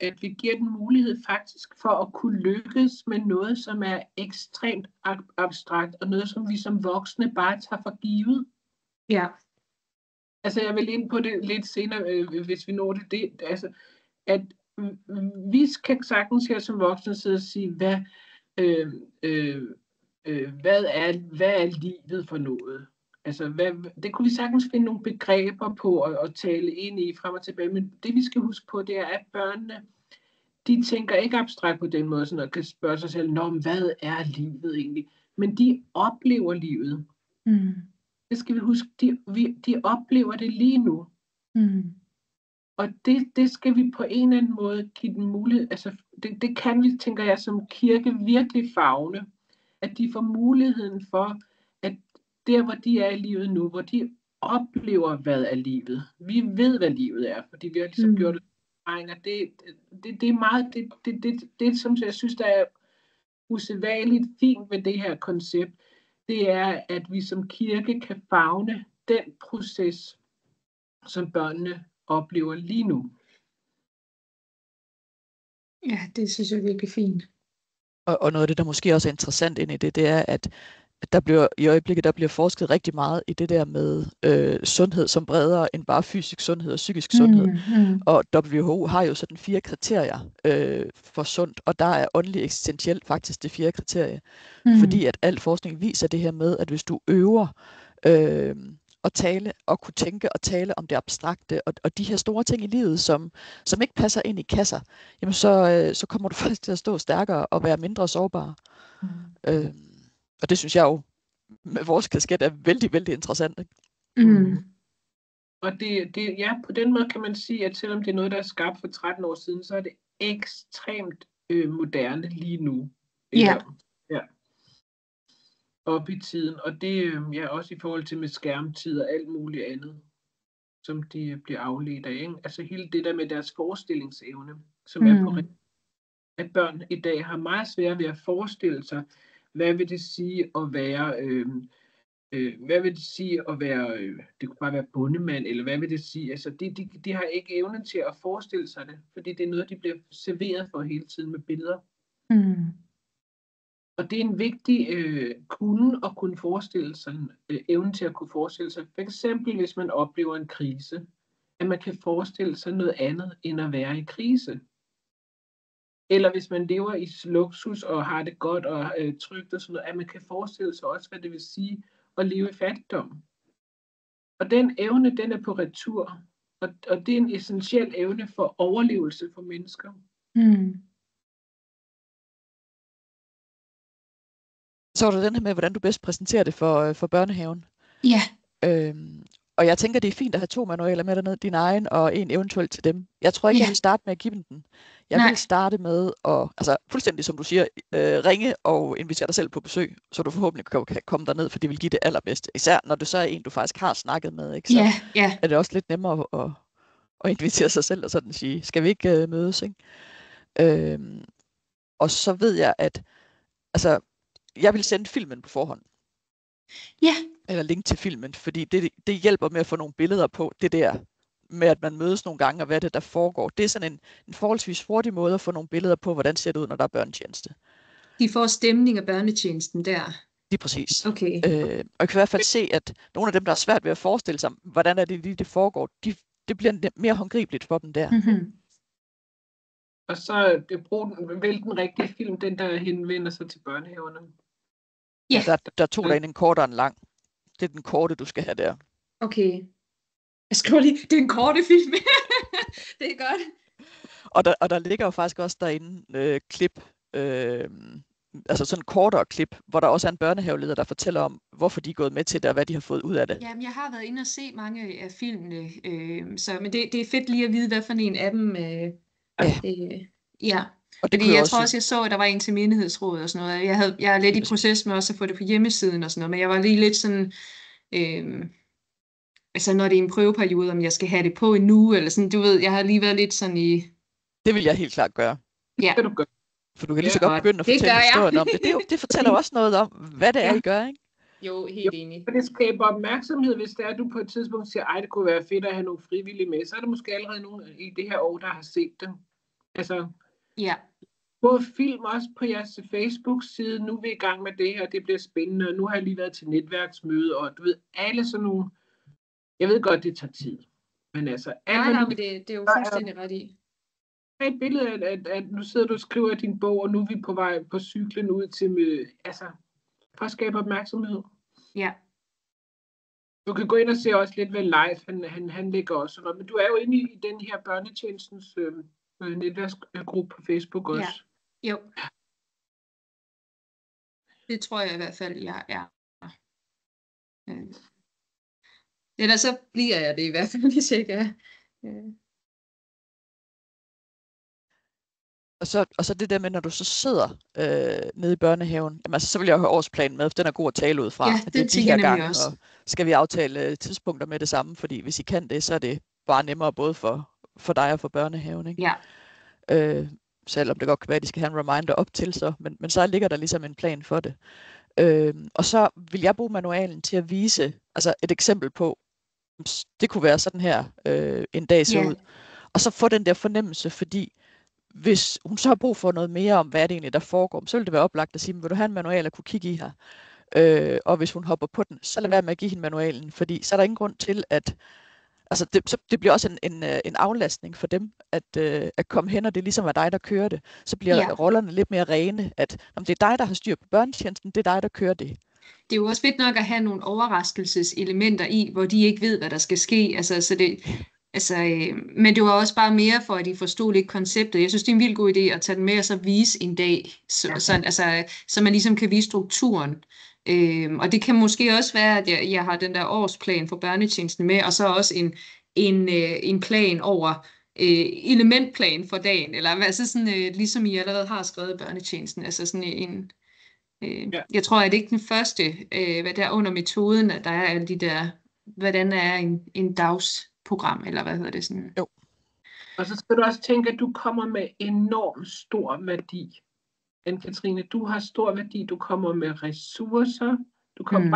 [SPEAKER 3] at vi giver dem mulighed faktisk for at kunne lykkes med noget, som er ekstremt abstrakt, og noget, som vi som voksne bare tager for givet.
[SPEAKER 2] Ja.
[SPEAKER 3] Altså, jeg vil ind på det lidt senere, hvis vi når det. Altså, at vi kan sagtens her som voksne sidde og sige, hvad er livet for noget? Altså, det kunne vi sagtens finde nogle begreber på og tale ind i frem og tilbage, men det vi skal huske på, det er, at børnene, de tænker ikke abstrakt på den måde, sådan at kan spørge sig selv, hvad er livet egentlig? Men de oplever livet. Det skal vi huske, de oplever det lige nu. Og det skal vi på en eller anden måde give dem mulighed, altså det kan vi, tænker jeg, som kirke virkelig favne, at de får muligheden for, at der hvor de er i livet nu, hvor de oplever, hvad er livet. Vi ved, hvad livet er, fordi vi har ligesom gjort det. Det er meget, det som jeg synes, der er usædvanligt fint ved det her koncept, det er, at vi som kirke kan favne den proces, som børnene oplever lige nu.
[SPEAKER 2] Ja, det synes jeg er virkelig fint.
[SPEAKER 1] Og noget af det, der måske også er interessant ind i det, det er, at i øjeblikket der bliver forsket rigtig meget i det der med sundhed som bredere end bare fysisk sundhed og psykisk sundhed. Og WHO har jo sådan 4 kriterier for sundt, og der er åndelig eksistentielt faktisk det 4. kriterie. Fordi at al forskning viser det her med, at hvis du øver at tale og kunne tænke og tale om det abstrakte og de her store ting i livet, som ikke passer ind i kasser, jamen så kommer du faktisk til at stå stærkere og være mindre sårbar. Og det synes jeg jo med vores kasket er vældig, vældig interessant. Ikke?
[SPEAKER 3] Og ja, på den måde kan man sige, at selvom det er noget, der er skabt for 13 år siden, så er det ekstremt moderne lige nu.
[SPEAKER 2] Ja.
[SPEAKER 3] Op i tiden. Og det er også i forhold til med skærmtid og alt muligt andet, som de bliver afledt af. Ikke? Altså hele det der med deres forestillingsevne, som er på at børn i dag har meget svært ved at forestille sig, hvad vil det sige at være, det kunne bare være bondemand, eller hvad vil det sige, altså de har ikke evnen til at forestille sig det, fordi det er noget, de bliver serveret for hele tiden med billeder. Og det er en vigtig at kunne forestille sig, evnen til at kunne forestille sig, for eksempel hvis man oplever en krise, at man kan forestille sig noget andet, end at være i krise. Eller hvis man lever i luksus og har det godt og trygt og sådan noget, at man kan forestille sig også, hvad det vil sige at leve i fattigdom. Og den evne, den er på retur. Og det er en essentiel evne for overlevelse for mennesker.
[SPEAKER 1] Så var der den her med, hvordan du bedst præsenterer det for børnehaven.
[SPEAKER 2] Ja.
[SPEAKER 1] Og jeg tænker, det er fint at have 2 manualer med dernede, din egen og en eventuelt til dem. Jeg tror ikke, jeg vil starte med at give dem den. Jeg vil starte med at, altså fuldstændig som du siger, ringe og invitere dig selv på besøg, så du forhåbentlig kan komme derned, for det vil give det allerbedste. Især når det så er en, du faktisk har snakket med, ikke? Så er det også lidt nemmere at invitere sig selv og sådan sige, skal vi ikke mødes, ikke? Og så ved jeg, at altså, jeg vil sende filmen på forhånd.
[SPEAKER 2] Ja.
[SPEAKER 1] Eller link til filmen, fordi det hjælper med at få nogle billeder på det der med, at man mødes nogle gange, og hvad det der foregår. Det er sådan en forholdsvis hurtig måde at få nogle billeder på, hvordan ser det ud, når der er børnetjeneste.
[SPEAKER 2] De får stemning af børnetjenesten der.
[SPEAKER 1] Lige præcis.
[SPEAKER 2] Okay.
[SPEAKER 1] Og jeg kan i hvert fald se, at nogle af dem, der er svært ved at forestille sig, hvordan er det lige, det foregår, det bliver mere håndgribeligt for dem der.
[SPEAKER 3] Og så vælg den rigtige film, den der henvender sig til børnehaverne.
[SPEAKER 2] Ja.
[SPEAKER 1] Der er 2 derinde, en kort og en lang. Det er den korte, du skal have der.
[SPEAKER 2] Okay. Jeg skriver lige, det er en korte film. Det er godt.
[SPEAKER 1] Og der ligger jo faktisk også derinde klip, altså sådan kortere klip, hvor der også er en børnehaveleder, der fortæller om, hvorfor de er gået med til det, og hvad de har fået ud af det.
[SPEAKER 2] Jamen, jeg har været inde og se mange af filmene, men det er fedt lige at vide, hvad for en af dem. Ja. Og det jeg tror også, jeg så, at der var en til menighedsrådet og sådan noget. Jeg er lidt i proces med også at få det på hjemmesiden og sådan noget, men jeg var lige lidt sådan, altså når det er en prøveperiode, om jeg skal have det på en uge, eller sådan, du ved, jeg har lige været lidt sådan i...
[SPEAKER 1] Det vil jeg helt klart gøre.
[SPEAKER 2] Ja.
[SPEAKER 3] Det du gør.
[SPEAKER 1] For du kan lige så godt begynde at fortælle historien om det. Det fortæller også noget om, hvad det er, I gør, ikke?
[SPEAKER 2] Jo, helt enig.
[SPEAKER 3] Og det skaber opmærksomhed, hvis det er, at du på et tidspunkt siger, ej, det kunne være fedt at have nogle frivillige med, så er der måske allerede nogen i det her år, der har set det. Altså, på film også på jeres Facebook-side, nu er vi i gang med det her, det bliver spændende, og nu har jeg lige været til netværksmøde, og du ved, alle sådan nogle, jeg ved godt, det tager tid, men altså...
[SPEAKER 2] men det er jo fuldstændig ret i.
[SPEAKER 3] Et billede af, at nu sidder du og skriver din bog, og nu er vi på vej på cyklen ud til, altså, for at skabe opmærksomhed.
[SPEAKER 2] Ja.
[SPEAKER 3] Du kan gå ind og se også lidt, hvad live han ligger også. Men du er jo inde i den her børnetjenestens netværksgruppe på Facebook også.
[SPEAKER 2] Ja, jo. Det tror jeg i hvert fald, jeg er. Eller så bliver jeg det i hvert fald, hvis jeg ikke er.
[SPEAKER 1] Og så det der med, når du så sidder nede i børnehaven, jamen, altså, så vil jeg have årsplanen med, for den er god at tale ud fra.
[SPEAKER 2] Ja, det er
[SPEAKER 1] de her gange, også. Og skal vi aftale tidspunkter med det samme, fordi hvis I kan det, så er det bare nemmere både for dig og for børnehaven. Ikke?
[SPEAKER 2] Ja.
[SPEAKER 1] Selvom det godt kan være, at de skal have en reminder op til så, men så ligger der ligesom en plan for det. Og så vil jeg bruge manualen til at vise altså et eksempel på, det kunne være sådan her en dag ser ud. Og så få den der fornemmelse, fordi hvis hun så har brug for noget mere om, hvad det egentlig der foregår, så vil det være oplagt at sige, vil du have en manual at kunne kigge i her? Og hvis hun hopper på den, så lad være med at give hende manualen, fordi så er der ingen grund til, at altså det bliver også en aflastning for dem, at komme hen, og det ligesom er dig, der kører det. Så bliver rollerne lidt mere rene, at om det er dig, der har styr på børnetjenesten, det er dig, der kører det.
[SPEAKER 2] Det er jo også fedt nok at have nogle overraskelseselementer i, hvor de ikke ved, hvad der skal ske. Men det var også bare mere for, at de forstod lidt konceptet. Jeg synes, det er en vildt god idé at tage den med og så vise en dag, så man ligesom kan vise strukturen. Og det kan måske også være, at jeg har den der årsplan for børnetjenesten med, og så også en plan over elementplan for dagen, eller altså sådan, ligesom I allerede har skrevet børnetjenesten, altså sådan en... Jeg tror, at det ikke den første, hvad der er under metoden, at der er alle de der, hvordan er en dagsprogram, eller hvad hedder det sådan?
[SPEAKER 1] Jo.
[SPEAKER 3] Og så skal du også tænke, at du kommer med enormt stor værdi. Anne-Katrine, du har stor værdi, du kommer med ressourcer, du kommer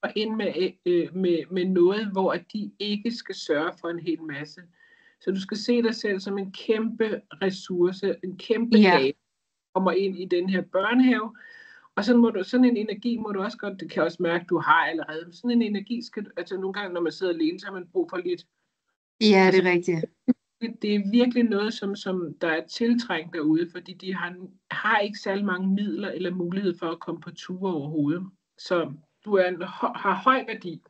[SPEAKER 3] bare ind med noget, hvor de ikke skal sørge for en hel masse. Så du skal se dig selv som en kæmpe ressource, en kæmpe gave, kommer ind i den her børnehave. Og sådan en energi må du også godt, det kan jeg også mærke, du har allerede. Sådan en energi skal, altså nogle gange, når man sidder alene, så har man brug for lidt.
[SPEAKER 2] Ja, det er rigtigt.
[SPEAKER 3] Det er virkelig noget, som der er tiltrængt derude, fordi de har ikke særlig mange midler eller mulighed for at komme på ture overhovedet. Så du har høj værdi.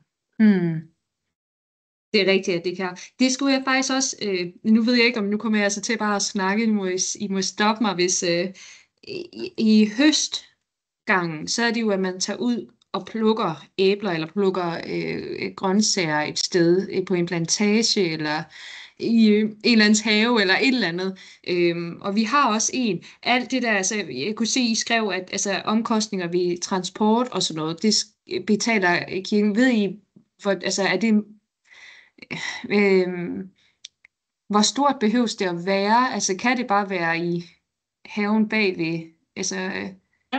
[SPEAKER 2] Det er rigtigt, at det kan. Det skulle jeg faktisk også, nu ved jeg ikke, om nu kommer jeg altså til bare at snakke, I må stoppe mig, hvis i høstgangen, så er det jo, at man tager ud og plukker æbler, eller plukker grøntsager et sted på en plantage, eller i en eller anden have, eller et eller andet. Og vi har også alt det der, altså jeg kunne se, I skrev, at altså, omkostninger ved transport og sådan noget, det betaler kirken. Ved I, altså er det, hvor stort behøves det at være? Altså kan det bare være i haven bagved? Altså,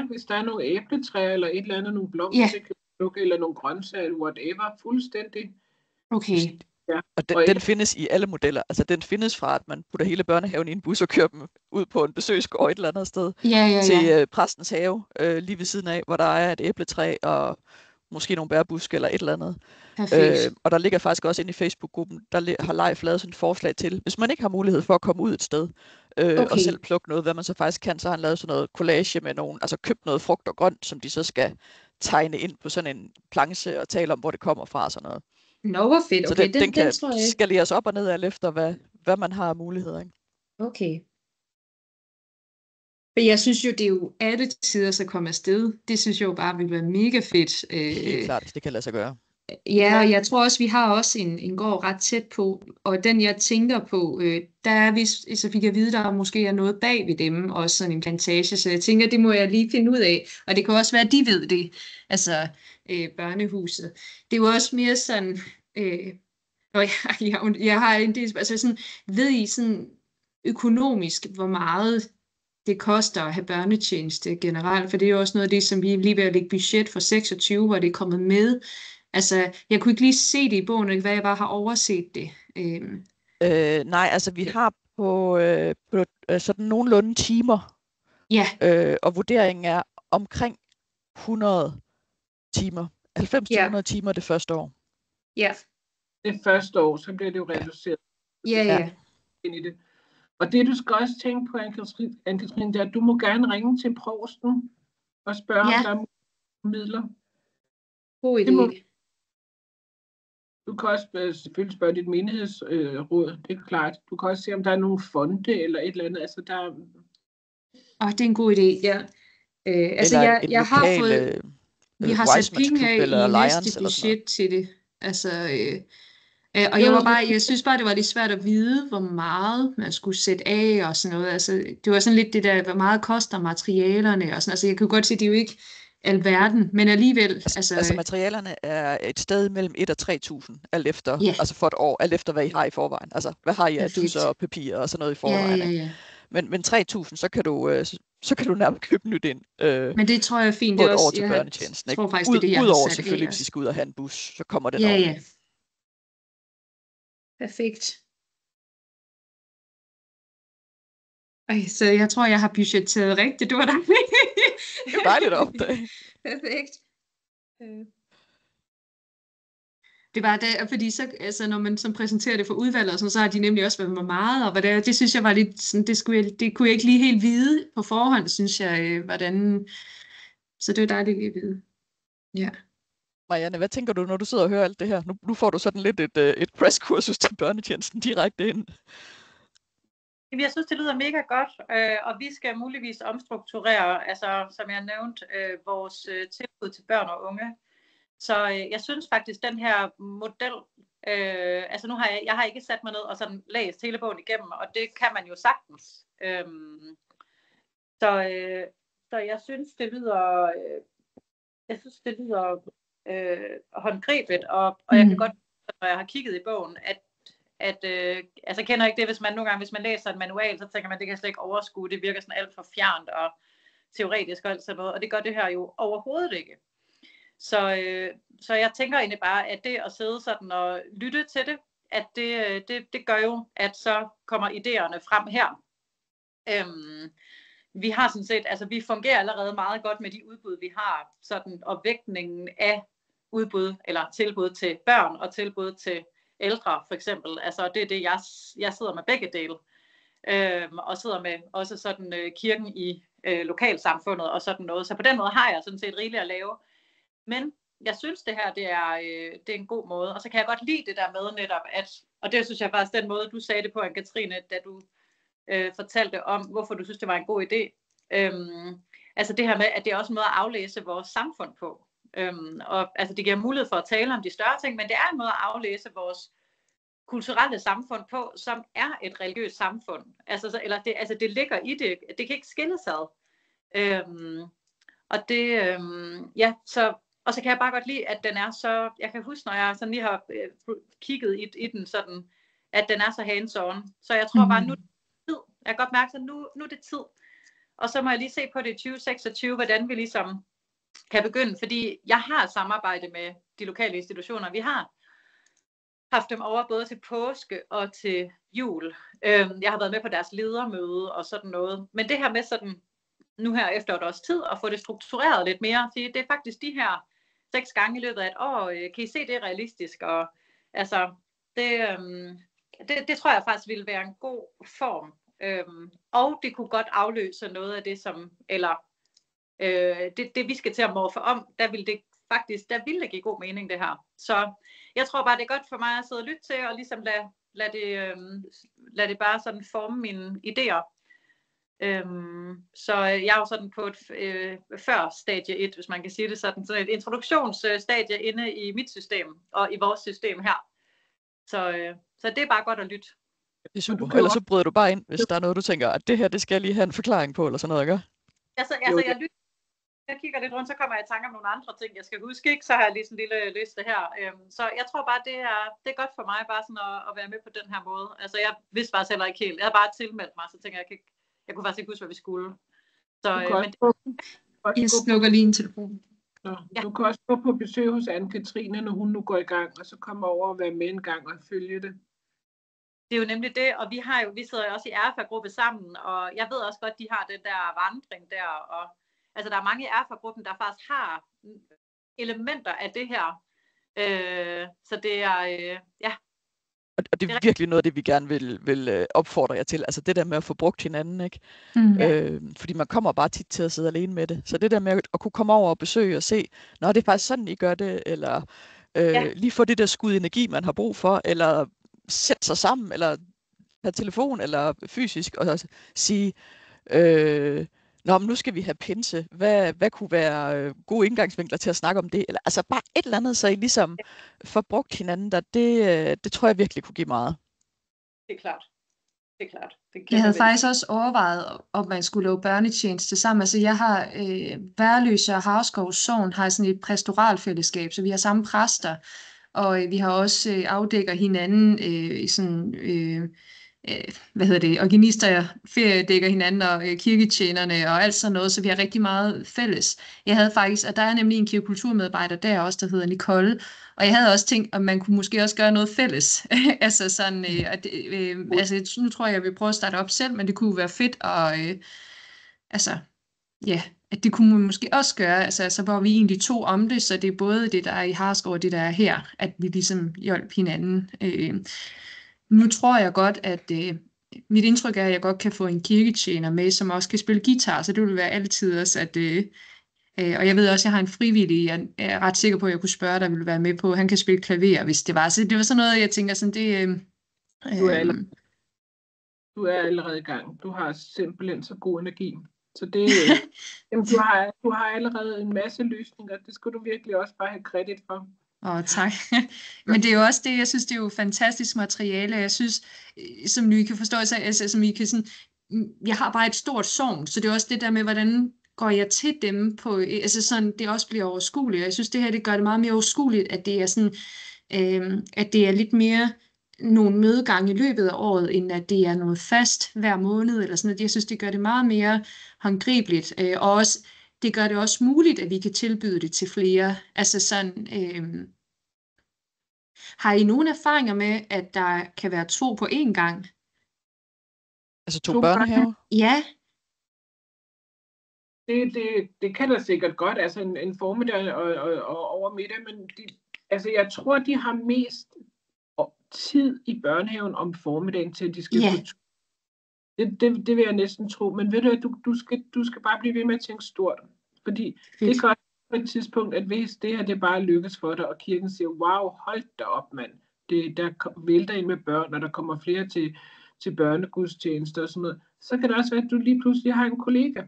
[SPEAKER 3] hvis der er nogle æbletræer, eller et eller andet, nogle blomster, eller nogle grøntsager, whatever, fuldstændig.
[SPEAKER 2] Okay.
[SPEAKER 1] Ja. Og den findes i alle modeller. Altså den findes fra, at man putter hele børnehaven i en bus og kører dem ud på en besøgsgård et eller andet sted, til præstens have, lige ved siden af, hvor der er et æbletræ og måske nogle bærbuske eller et eller andet. Og der ligger faktisk også inde i Facebook-gruppen, der har Leif lavet sådan et forslag til, hvis man ikke har mulighed for at komme ud et sted, og selv plukke noget, hvad man så faktisk kan, så har han lavet sådan noget collage med nogen, altså købt noget frugt og grønt, som de så skal tegne ind på sådan en planche og tale om, hvor det kommer fra og sådan noget.
[SPEAKER 2] Nå, hvor fedt.
[SPEAKER 1] Okay, så den kan skaleres op og ned alt efter, hvad man har af muligheder. Ikke?
[SPEAKER 2] Okay. Men jeg synes jo, det er jo alle tider at komme afsted. Det synes jeg jo bare vil være mega fedt.
[SPEAKER 1] Helt klart, det kan lade sig gøre.
[SPEAKER 2] Ja, og jeg tror også, vi har også en gård ret tæt på, og den jeg tænker på, der er vist, så fik jeg vide, der måske er noget bag ved dem, også sådan en plantage, så jeg tænker, det må jeg lige finde ud af, og det kan også være, at de ved det, altså børnehuset. Det er jo også mere sådan, jeg har en del, altså sådan, ved I sådan økonomisk, hvor meget det koster at have børnetjeneste generelt, for det er jo også noget af det, som vi lige ved at lægge budget for 26, hvor det er kommet med. Altså, jeg kunne ikke lige se det i bogen, ikke, hvad jeg bare har overset det.
[SPEAKER 1] Nej, altså vi har på sådan nogenlunde timer, og vurderingen er omkring 100 timer, 90-100 timer det første år.
[SPEAKER 2] Ja.
[SPEAKER 3] Det første år, så bliver det jo reduceret.
[SPEAKER 2] Ja.
[SPEAKER 3] Ind i det. Og det du skal også tænke på, Anne-Katrine, det er, at du må gerne ringe til provsten og spørge, om der er midler.
[SPEAKER 2] God idé.
[SPEAKER 3] Du kan også selvfølgelig spørge dit menighedsråd, det er klart. Du kan også se, om der er nogle fonde eller et eller andet. Altså,
[SPEAKER 2] det er en god idé, ja. Altså, jeg har fået... Vi har sat penge af i næste budget til det. Altså, og jeg synes bare, det var lidt svært at vide, hvor meget man skulle sætte af og sådan noget. Altså, det var sådan lidt det der, hvor meget koster materialerne og sådan. Altså, jeg kunne godt se, det er jo ikke alverden, men alligevel.
[SPEAKER 1] Altså materialerne er et sted mellem 1 og 3.000, alt efter, altså for et år, alt efter hvad I har i forvejen. Altså, hvad har I af tusser og papir og sådan noget i forvejen?
[SPEAKER 2] Ja.
[SPEAKER 1] Men 3.000, så kan du nærmest købe nyt ind.
[SPEAKER 2] Men det tror jeg er fint.
[SPEAKER 1] På et år til børnetjenesten.
[SPEAKER 2] Jeg tror faktisk, det er det, jeg
[SPEAKER 1] Udover selvfølgelig, hvis I skal ud og have en bus, så kommer den over.
[SPEAKER 2] Ja. Perfekt. Så jeg tror, jeg har budgetteret rigtigt. Det var dejligt.
[SPEAKER 1] Det er dejligt at opdage.
[SPEAKER 2] Perfekt. Det var det, fordi så, altså, når man så præsenterer det for udvalget, og sådan, så har de nemlig også været med meget, og hvad det synes jeg var lidt sådan, det kunne jeg ikke lige helt vide på forhånd, synes jeg, hvordan, så det var dejligt lige at vide. Ja.
[SPEAKER 1] Marianne, hvad tænker du, når du sidder og hører alt det her? Nu får du sådan lidt et presskursus til børnetjenesten direkte ind.
[SPEAKER 4] Jeg synes, det lyder mega godt, og vi skal muligvis omstrukturere, altså som jeg nævnte, vores tilbud til børn og unge. Så jeg synes faktisk, den her model, altså nu har jeg har ikke sat mig ned og sådan læst hele bogen igennem, og det kan man jo sagtens. Så jeg synes, det lyder, håndgribeligt, og jeg kan godt, når jeg har kigget i bogen, altså jeg kender ikke det, hvis man læser en manual, så tænker man, det kan slet ikke overskue, det virker sådan alt for fjernt og teoretisk og alt sådan noget, og det gør det her jo overhovedet ikke. Så jeg tænker egentlig bare, at det at sidde sådan og lytte til det, at det gør jo, at så kommer idéerne frem her. Vi har sådan set, altså vi fungerer allerede meget godt med de udbud, vi har, sådan, og vægtningen af udbud eller tilbud til børn og tilbud til ældre for eksempel. Altså det er det, jeg sidder med begge dele, og sidder med også sådan kirken i lokalsamfundet og sådan noget. Så på den måde har jeg sådan set rigeligt at lave. Men jeg synes det her, det er en god måde. Og så kan jeg godt lide det der med netop, og det synes jeg faktisk den måde, du sagde det på, Anne-Katrine, da du fortalte om, hvorfor du synes, det var en god idé. Altså det her med, at det er også en måde at aflæse vores samfund på. Og altså det giver mulighed for at tale om de større ting, men det er en måde at aflæse vores kulturelle samfund på, som er et religiøst samfund. Altså det ligger i det. Det kan ikke skilles ad. Og det, og så kan jeg bare godt lide, at den er så, jeg kan huske, når jeg sådan lige har kigget i den sådan, at den er så hands-on. Så jeg tror bare, nu er det tid. Jeg kan godt mærke, at nu er det tid. Og så må jeg lige se på det i 2026, hvordan vi ligesom kan begynde, fordi jeg har et samarbejde med de lokale institutioner. Vi har haft dem over både til påske og til jul. Jeg har været med på deres ledermøde og sådan noget. Men det her med sådan, nu her efter et års tid, at få det struktureret lidt mere, fordi det er faktisk de her 6 gange i løbet af et år, kan I se, det er realistisk, og altså, det tror jeg faktisk ville være en god form, og det kunne godt afløse noget af det, som, eller det vi skal til at morfe om, der ville det give god mening det her. Så jeg tror bare, det er godt for mig at sidde og lytte til, og ligesom lade det bare sådan forme mine idéer. Så jeg er jo sådan på et før stadie 1, hvis man kan sige det sådan et introduktionsstadie inde i mit system, og i vores system her. Så det er bare godt at lytte.
[SPEAKER 1] Det er super. Ellers så bryder du bare ind, hvis der er noget, du tænker, at det her, det skal jeg lige have en forklaring på, eller sådan noget, ikke?
[SPEAKER 4] Jeg lytter. Jeg kigger lidt rundt, så kommer jeg i tanke om nogle andre ting, jeg skal huske, ikke? Så har jeg lige sådan en lille liste her. Så jeg tror bare, det er godt for mig bare sådan at være med på den her måde. Altså jeg vidste faktisk heller ikke helt. Jeg havde bare tilmeldt mig, så tænker jeg kunne faktisk ikke huske, hvad vi skulle. Så,
[SPEAKER 2] jeg slukker lige en telefon.
[SPEAKER 3] Du kan også gå på besøg hos Anne-Katrine, når hun nu går i gang, og så komme over og være med en gang og følge det.
[SPEAKER 4] Det er jo nemlig det, og vi sidder jo også i RFA-gruppe sammen, og jeg ved også godt, de har den der vandring der, og altså der er mange i RFA-gruppen, der faktisk har elementer af det her. Så det er, ja.
[SPEAKER 1] Og det er virkelig noget af det, vi gerne vil opfordre jer til. Altså det der med at få brugt hinanden, ikke? Fordi man kommer bare tit til at sidde alene med det. Så det der med at kunne komme over og besøge og se, nå, det er faktisk sådan, I gør det, eller lige få det der skud energi, man har brug for, eller sætte sig sammen, eller have telefon, eller fysisk, og sige, nå, men nu skal vi have pinse. Hvad kunne være gode indgangsvinkler til at snakke om det? Eller, altså bare et eller andet, så I ligesom får brugt hinanden, det tror jeg virkelig kunne give meget.
[SPEAKER 4] Det er klart.
[SPEAKER 2] Jeg havde faktisk også overvejet, om man skulle lave børnetjeneste sammen. Altså jeg har Værløse og Havskov Sogn har sådan et pastoralfællesskab, så vi har samme præster, og vi har også afdækker hinanden organister feriedækker hinanden, og kirketjenerne og alt sådan noget, så vi har rigtig meget fælles. Jeg havde faktisk, og der er nemlig en kirkekulturmedarbejder der også, der hedder Nicole, og jeg havde også tænkt, at man kunne måske også gøre noget fælles. Altså sådan, nu tror jeg vil prøve at starte op selv, men det kunne være fedt, og at det kunne man måske også gøre, altså så var vi egentlig to om det, så det er både det, der er i Hareskov og det, der er her, at vi ligesom hjælper hinanden. Nu tror jeg godt, at mit indtryk er, at jeg godt kan få en kirketjener med, som også kan spille guitar, så det vil være altid også, at og jeg ved også, at jeg har en frivillig, jeg er ret sikker på, at jeg kunne spørge, der ville være med på, han kan spille klaver, hvis det var. Så det var sådan noget, jeg tænker sådan, det...
[SPEAKER 3] Du er allerede i gang. Du har simpelthen så god energi. Så det, jamen, du har allerede en masse løsninger. Det skulle du virkelig også bare have kredit for.
[SPEAKER 2] Tak. Men det er jo også det, jeg synes, det er jo fantastisk materiale. Jeg synes, som I kan forstå, altså, som I kan sådan, jeg har bare et stort sogn, så det er også det der med, hvordan går jeg til dem på, altså sådan, det også bliver overskueligt. Jeg synes, det her, det gør det meget mere overskueligt, at det er sådan, at det er lidt mere nogle mødegange i løbet af året, end at det er noget fast hver måned, eller sådan noget. Jeg synes, det gør det meget mere håndgribeligt, og også, det gør det også muligt, at vi kan tilbyde det til flere. Altså sådan, har I nogle erfaringer med, at der kan være 2 på én gang?
[SPEAKER 1] Altså 2 børnehaver?
[SPEAKER 2] Ja.
[SPEAKER 3] Det kan da sikkert godt, altså en formiddag og over middag, men altså jeg tror, de har mest tid i børnehaven om formiddagen, til de skal på tur. Det vil jeg næsten tro, men ved du, du skal bare blive ved med at tænke stort, fordi det kan også på et tidspunkt, at hvis det her det bare lykkes for dig, og kirken siger, wow, hold da op, mand, der vælter ind med børn, og der kommer flere til børnegudstjenester og sådan noget, så kan det også være, at du lige pludselig har en kollega.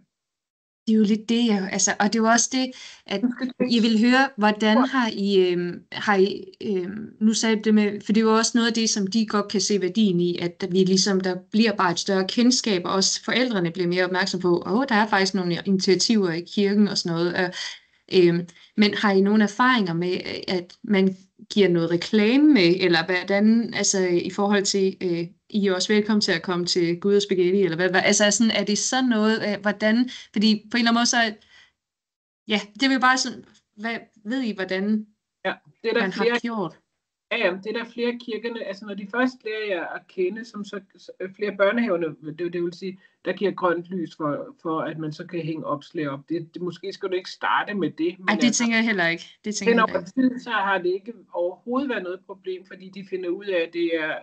[SPEAKER 2] Det er jo lidt det, altså, og det er jo også det, at I vil høre, hvordan har I nu sagde det med, for det er jo også noget af det, som de godt kan se værdien i, at vi ligesom, der bliver bare et større kendskab, og også forældrene bliver mere opmærksom på, der er faktisk nogle initiativer i kirken og sådan noget. Men har I nogle erfaringer med, at man giver noget reklame med, eller hvordan, altså i forhold til, I er også velkommen til at komme til Gud og Spaghetti, eller hvad, altså sådan, er det sådan noget, hvordan, fordi på en eller anden måde så, ja, det vil bare sådan, ved I, hvordan
[SPEAKER 3] det er der
[SPEAKER 2] man
[SPEAKER 3] flere,
[SPEAKER 2] har gjort?
[SPEAKER 3] Ja, det er der flere kirkerne, altså når de først lærer jer at kende, som så flere børnehaverne, det vil sige, der giver grønt lys for, at man så kan hænge opslag op. Det måske skal du ikke starte med det. Men
[SPEAKER 2] det tænker jeg heller ikke. Men
[SPEAKER 3] over tid, så har det ikke overhovedet været noget problem, fordi de finder ud af, at det er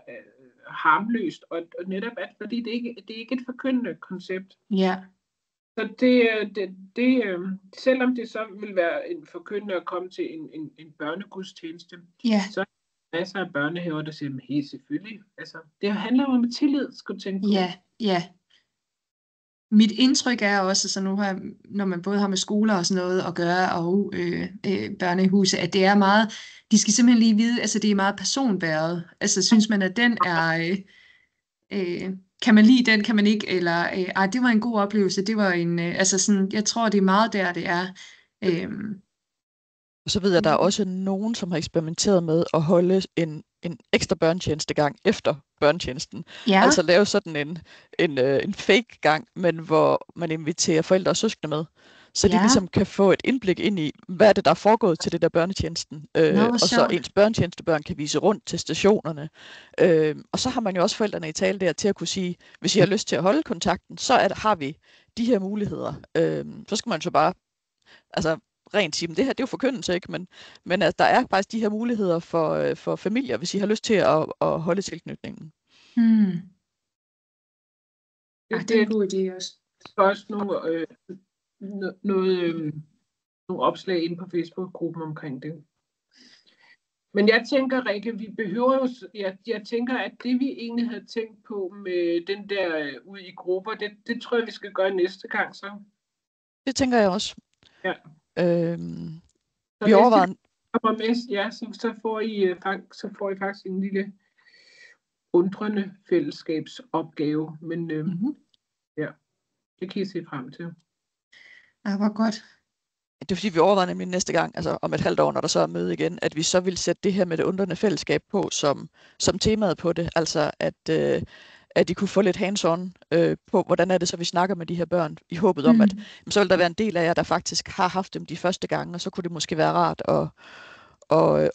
[SPEAKER 3] harmløst, og netop at, fordi det er ikke et forkyndende koncept.
[SPEAKER 2] Ja.
[SPEAKER 3] Så selvom det så vil være en forkyndende at komme til en børnegudstjeneste, så er der masser af børnehaver, der siger, helt selvfølgelig. Altså, det handler om tillid, skulle du tænke på.
[SPEAKER 2] Ja. Mit indtryk er også, så nu har, når man både har med skoler og sådan noget at gøre, og børnehuse, at det er meget, de skal simpelthen lige vide, altså det er meget personbæret. Altså synes man, at den er, kan man lide den, kan man ikke, eller det var en god oplevelse, det var en, altså sådan, jeg tror, det er meget der, det er.
[SPEAKER 1] Og så ved jeg, at der er også nogen, som har eksperimenteret med at holde en ekstra børnetjenestegang efter børnetjenesten.
[SPEAKER 2] Ja.
[SPEAKER 1] Altså lave sådan en fake gang, men hvor man inviterer forældre og søskende med. Så de ligesom kan få et indblik ind i, hvad er det, der er foregået til det der børnetjenesten. Og så ens børnetjenestebørn kan vise rundt til stationerne. Og så har man jo også forældrene i tale der til at kunne sige, hvis I har lyst til at holde kontakten, så har vi de her muligheder. Så skal man så bare rent sige, det her det er jo forkyndelse, ikke? Men at der er faktisk de her muligheder for familier, hvis I har lyst til at holde tilknytningen.
[SPEAKER 2] Det er en god idé også.
[SPEAKER 3] Også nogle opslag inde på Facebook-gruppen omkring det. Men jeg tænker, Rikke, vi behøver jo, jeg tænker, at det vi egentlig havde tænkt på med den der ud i grupper, det tror jeg, vi skal gøre næste gang så.
[SPEAKER 1] Det tænker jeg også.
[SPEAKER 3] Ja.
[SPEAKER 1] Vi overvejer...
[SPEAKER 3] Så får I faktisk en lille undrende fællesskabsopgave, men det kan I se frem til.
[SPEAKER 2] Ja, hvor godt.
[SPEAKER 1] Det er fordi, vi overvejer nemlig næste gang, altså om et halvt år, når der så er møde igen, at vi så vil sætte det her med det undrende fællesskab på som temaet på det. Altså at de kunne få lidt hands-on på, hvordan er det så, vi snakker med de her børn, i håbet om, at så vil der være en del af jer, der faktisk har haft dem de første gange, og så kunne det måske være rart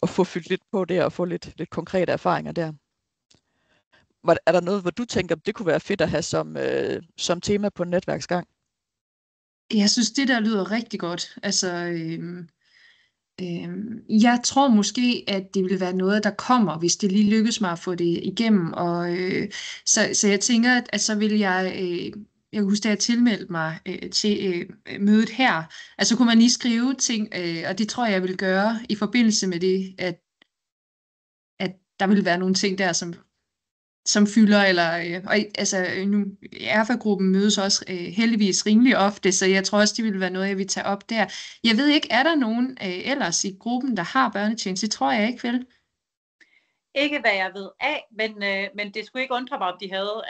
[SPEAKER 1] at få fyldt lidt på det, og få lidt konkrete erfaringer der. Er der noget, hvor du tænker, det kunne være fedt at have som tema på en netværksgang?
[SPEAKER 2] Jeg synes, det der lyder rigtig godt. Altså, jeg tror måske, at det vil være noget, der kommer, hvis det lige lykkes mig at få det igennem. Og, så jeg tænker, at så vil jeg kan huske, da jeg tilmeldte mig til mødet her, altså kunne man lige skrive ting, og det tror jeg vil gøre i forbindelse med det, at der vil være nogle ting der, som fylder, eller altså nu, Erfa-gruppen mødes også heldigvis rimelig ofte, så jeg tror også, det vil være noget, jeg vil tage op der. Jeg ved ikke, er der nogen ellers i gruppen, der har børnetjeneste? Det tror jeg ikke, vel?
[SPEAKER 4] Ikke hvad jeg ved af, men det skulle ikke undre mig, om de havde,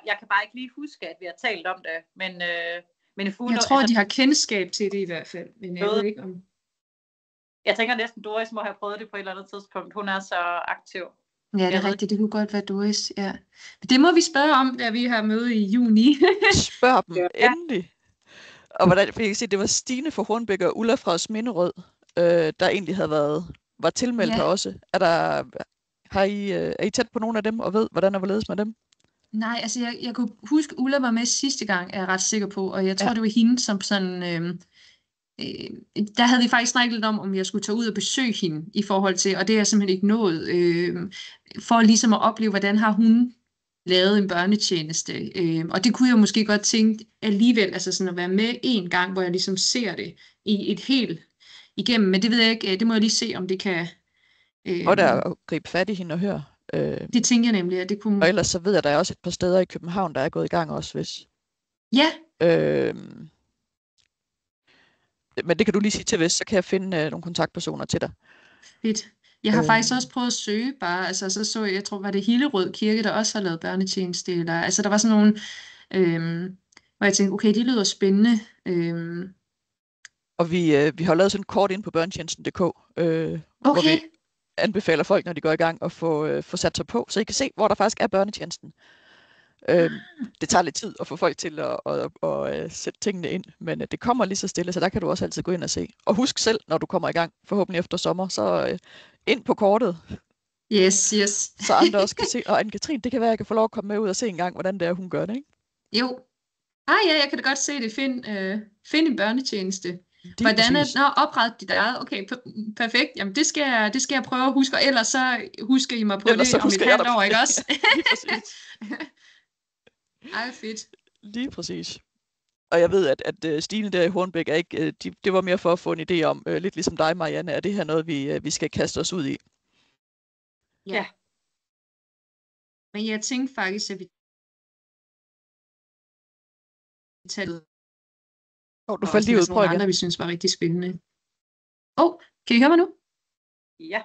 [SPEAKER 4] jeg kan bare ikke lige huske, at vi har talt om det, men
[SPEAKER 2] jeg tror, de har kendskab til det i hvert fald, men jeg ved ikke om...
[SPEAKER 4] Jeg tænker næsten, Doris må have prøvet det på et eller andet tidspunkt. Hun er så aktiv.
[SPEAKER 2] Ja, det er rigtigt. Det kunne godt være Doris, ja. Det må vi spørge om, da vi har møde i juni.
[SPEAKER 1] Spørg dem endelig. Og hvordan, for jeg kan se, det var Stine fra Hornbæk og Ulla fra Sminderød, der egentlig var tilmeldt her også. Er I tæt på nogle af dem, og ved, hvordan er hvorledes med dem?
[SPEAKER 2] Nej, altså jeg kunne huske, Ulla var med sidste gang, er jeg ret sikker på, og jeg tror, det var hende, som sådan... der havde vi faktisk snakket lidt om jeg skulle tage ud og besøge hende i forhold til, og det er jeg simpelthen ikke nået, for ligesom at opleve, hvordan har hun lavet en børnetjeneste. Og det kunne jeg måske godt tænke alligevel, altså sådan at være med en gang, hvor jeg ligesom ser det i et helt igennem, men det ved jeg ikke, det må jeg lige se, om det kan...
[SPEAKER 1] Og der at gribe fat i hende og høre.
[SPEAKER 2] Det tænker jeg nemlig, at det kunne...
[SPEAKER 1] Og ellers så ved jeg, der er også et par steder i København, der er gået i gang også, hvis...
[SPEAKER 2] Ja.
[SPEAKER 1] Men det kan du lige sige til, hvis, så kan jeg finde nogle kontaktpersoner til dig.
[SPEAKER 2] Fedt. Jeg har faktisk også prøvet at søge bare, altså så jeg tror, var det Hillerød Kirke, der også har lavet børnetjeneste, eller, altså der var sådan nogle, hvor jeg tænkte, okay, det lyder spændende.
[SPEAKER 1] Og vi har lavet sådan et kort ind på børnetjenesten.dk, hvor vi anbefaler folk, når de går i gang, at få sat sig på, så I kan se, hvor der faktisk er børnetjenesten. Det tager lidt tid at få folk til at sætte tingene ind, men det kommer lige så stille, så der kan du også altid gå ind og se. Og husk selv, når du kommer i gang, forhåbentlig efter sommer, så ind på kortet.
[SPEAKER 2] Yes.
[SPEAKER 1] Så andre også kan se. Og Anne-Katrin, det kan være, at jeg kan få lov at komme med ud og se en gang, hvordan det er, hun gør det, ikke?
[SPEAKER 2] Jo. Ja, jeg kan da godt se det. Find en børnetjeneste. Hvordan opret dit eget? Okay, perfekt. Jamen, det skal jeg prøve at huske, og ellers så husker I mig på det om et halvt år, ikke også?
[SPEAKER 1] Lige præcis.
[SPEAKER 2] Ej, fedt.
[SPEAKER 1] Lige præcis. Og jeg ved, at Stine der i Hornbæk er ikke, det var mere for at få en idé om, lidt ligesom dig, Marianne, er det her noget, vi skal kaste os ud i?
[SPEAKER 2] Ja. Men jeg tænkte faktisk, at vi talte
[SPEAKER 1] du faldt lige ud, prøv igen.
[SPEAKER 2] Andre, vi synes var rigtig spændende. Kan I høre mig nu?
[SPEAKER 4] Ja.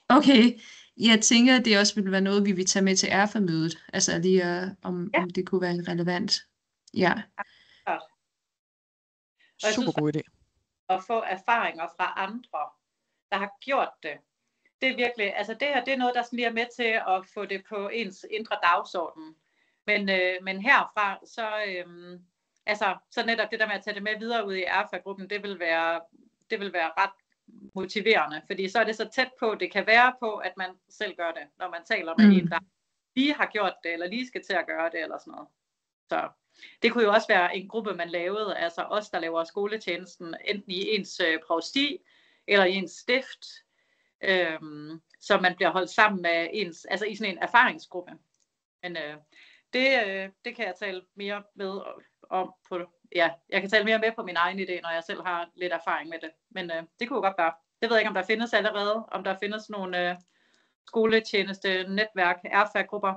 [SPEAKER 2] Okay. Jeg tænker, at det også ville være noget, vi vil tage med til Erfa-mødet. Altså lige om det kunne være relevant. Ja.
[SPEAKER 1] Super god idé.
[SPEAKER 4] At få erfaringer fra andre, der har gjort det. Det er virkelig, altså det her, det er noget, der lige er med til at få det på ens indre dagsorden. Men herfra, så netop det der med at tage det med videre ud i Erfa-gruppen, det vil være ret motiverende, fordi så er det så tæt på, det kan være på, at man selv gør det, når man taler med en, der lige har gjort det, eller lige skal til at gøre det, eller sådan noget. Så det kunne jo også være en gruppe, man lavede, altså os, der laver skoletjenesten, enten i ens provsti, eller i ens stift, så man bliver holdt sammen med ens, altså i sådan en erfaringsgruppe. Men det kan jeg tale mere med om på, jeg kan tale mere med på min egen idé, når jeg selv har lidt erfaring med det. Men det kunne godt være. Det ved jeg ikke, om der findes allerede, om der findes nogle skoletjeneste, netværk, Erfa-grupper.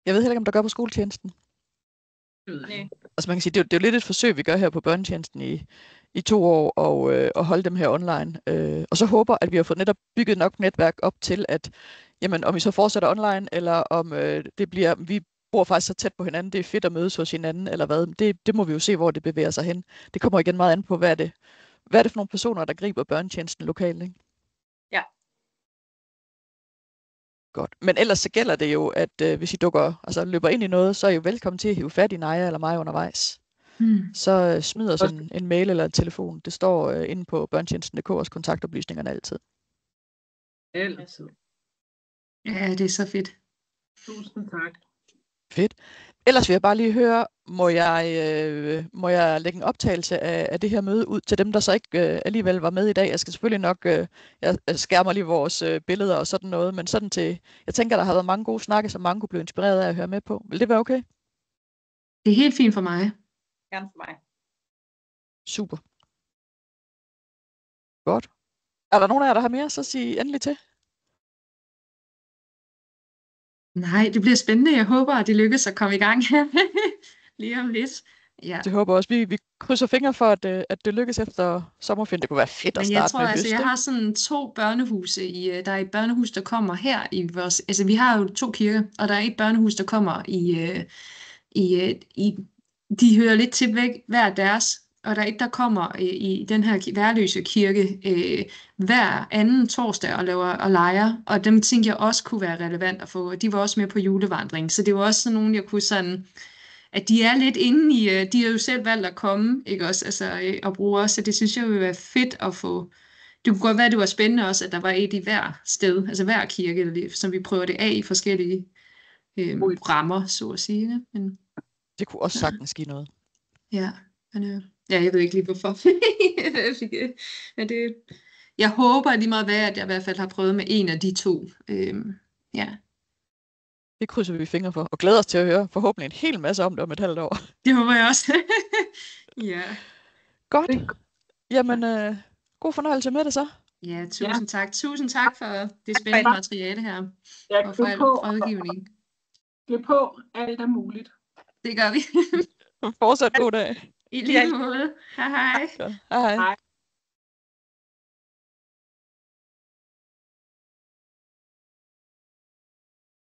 [SPEAKER 1] Jeg ved heller ikke, om der gør på skoletjenesten.
[SPEAKER 4] Nej.
[SPEAKER 1] Altså man kan sige, det er jo lidt et forsøg, vi gør her på børnetjenesten i 2 år, og holde dem her online. Og så håber, at vi har fået netop bygget nok netværk op til, at jamen, om vi så fortsætter online, eller om det bliver, vi bor faktisk så tæt på hinanden, det er fedt at mødes hos hinanden, eller hvad. Det må vi jo se, hvor det bevæger sig hen. Det kommer igen meget an på, hvad er det for nogle personer, der griber børnetjenesten lokalt, ikke?
[SPEAKER 4] Ja.
[SPEAKER 1] Godt. Men ellers så gælder det jo, at hvis I løber ind i noget, så er I jo velkommen til at hive fat i Naja eller mig undervejs. Så smid os en mail eller en telefon. Det står inde på børnetjenesten.dk's kontaktoplysningerne altid.
[SPEAKER 3] Altid.
[SPEAKER 2] Ja, det er så fedt.
[SPEAKER 3] Tusind tak.
[SPEAKER 1] Fedt. Ellers vil jeg bare lige høre, må jeg lægge en optagelse af det her møde ud til dem, der så ikke alligevel var med i dag? Jeg skal selvfølgelig nok, jeg skærmer lige vores billeder og sådan noget, men sådan til, jeg tænker, der har været mange gode snakke, som mange kunne blive inspireret af at høre med på. Vil det være okay?
[SPEAKER 2] Det er helt fint for mig.
[SPEAKER 4] Gerne for mig.
[SPEAKER 1] Super. Godt. Er der nogen af jer, der har mere, så sig endelig til.
[SPEAKER 2] Nej, det bliver spændende. Jeg håber, at det lykkes at komme i gang her lige om lidt. Ja.
[SPEAKER 1] Det håber også. Vi krydser fingre for, at det lykkes efter sommerferien. Det kunne være fedt at
[SPEAKER 2] Men
[SPEAKER 1] starte
[SPEAKER 2] jeg tror,
[SPEAKER 1] med
[SPEAKER 2] altså,
[SPEAKER 1] høst,
[SPEAKER 2] jeg
[SPEAKER 1] ikke?
[SPEAKER 2] har sådan 2 børnehuse. Der er et børnehus, der kommer her i vores... Altså, vi har jo 2 kirker, og der er et børnehus, der kommer de hører lidt til hver deres, og der er et, der kommer i den her Værløse kirke hver anden torsdag og leger, og dem tænkte jeg også kunne være relevant at få, og de var også med på julevandring, så det var også sådan nogen, jeg kunne sådan, at de er lidt inde i, de har jo selv valgt at komme, ikke også, altså, og bruge os, så det synes jeg ville være fedt at få. Det kunne godt være, at det var spændende også, at der var et i hver sted, altså hver kirke, som vi prøver det af i forskellige rammer, så at sige. Ikke? Men,
[SPEAKER 1] Det kunne også sagtens give noget.
[SPEAKER 2] ja, men, jeg ved ikke lige hvorfor. Men jeg håber lige meget at jeg i hvert fald har prøvet med en af de 2. Ja.
[SPEAKER 1] Det krydser vi fingre for, og glæder os til at høre forhåbentlig en hel masse om det om et halvt år.
[SPEAKER 2] Det håber jeg også. Ja.
[SPEAKER 1] Godt. Jamen, god fornøjelse med det så.
[SPEAKER 2] Ja, tusind tak. Tusind tak for det spændende materiale her. Og for al rådgivning.
[SPEAKER 3] Bliv på, alt er muligt.
[SPEAKER 2] Det gør vi.
[SPEAKER 1] Fortsat god dag.
[SPEAKER 2] I lige måde. Hej hej.
[SPEAKER 1] Hej hej.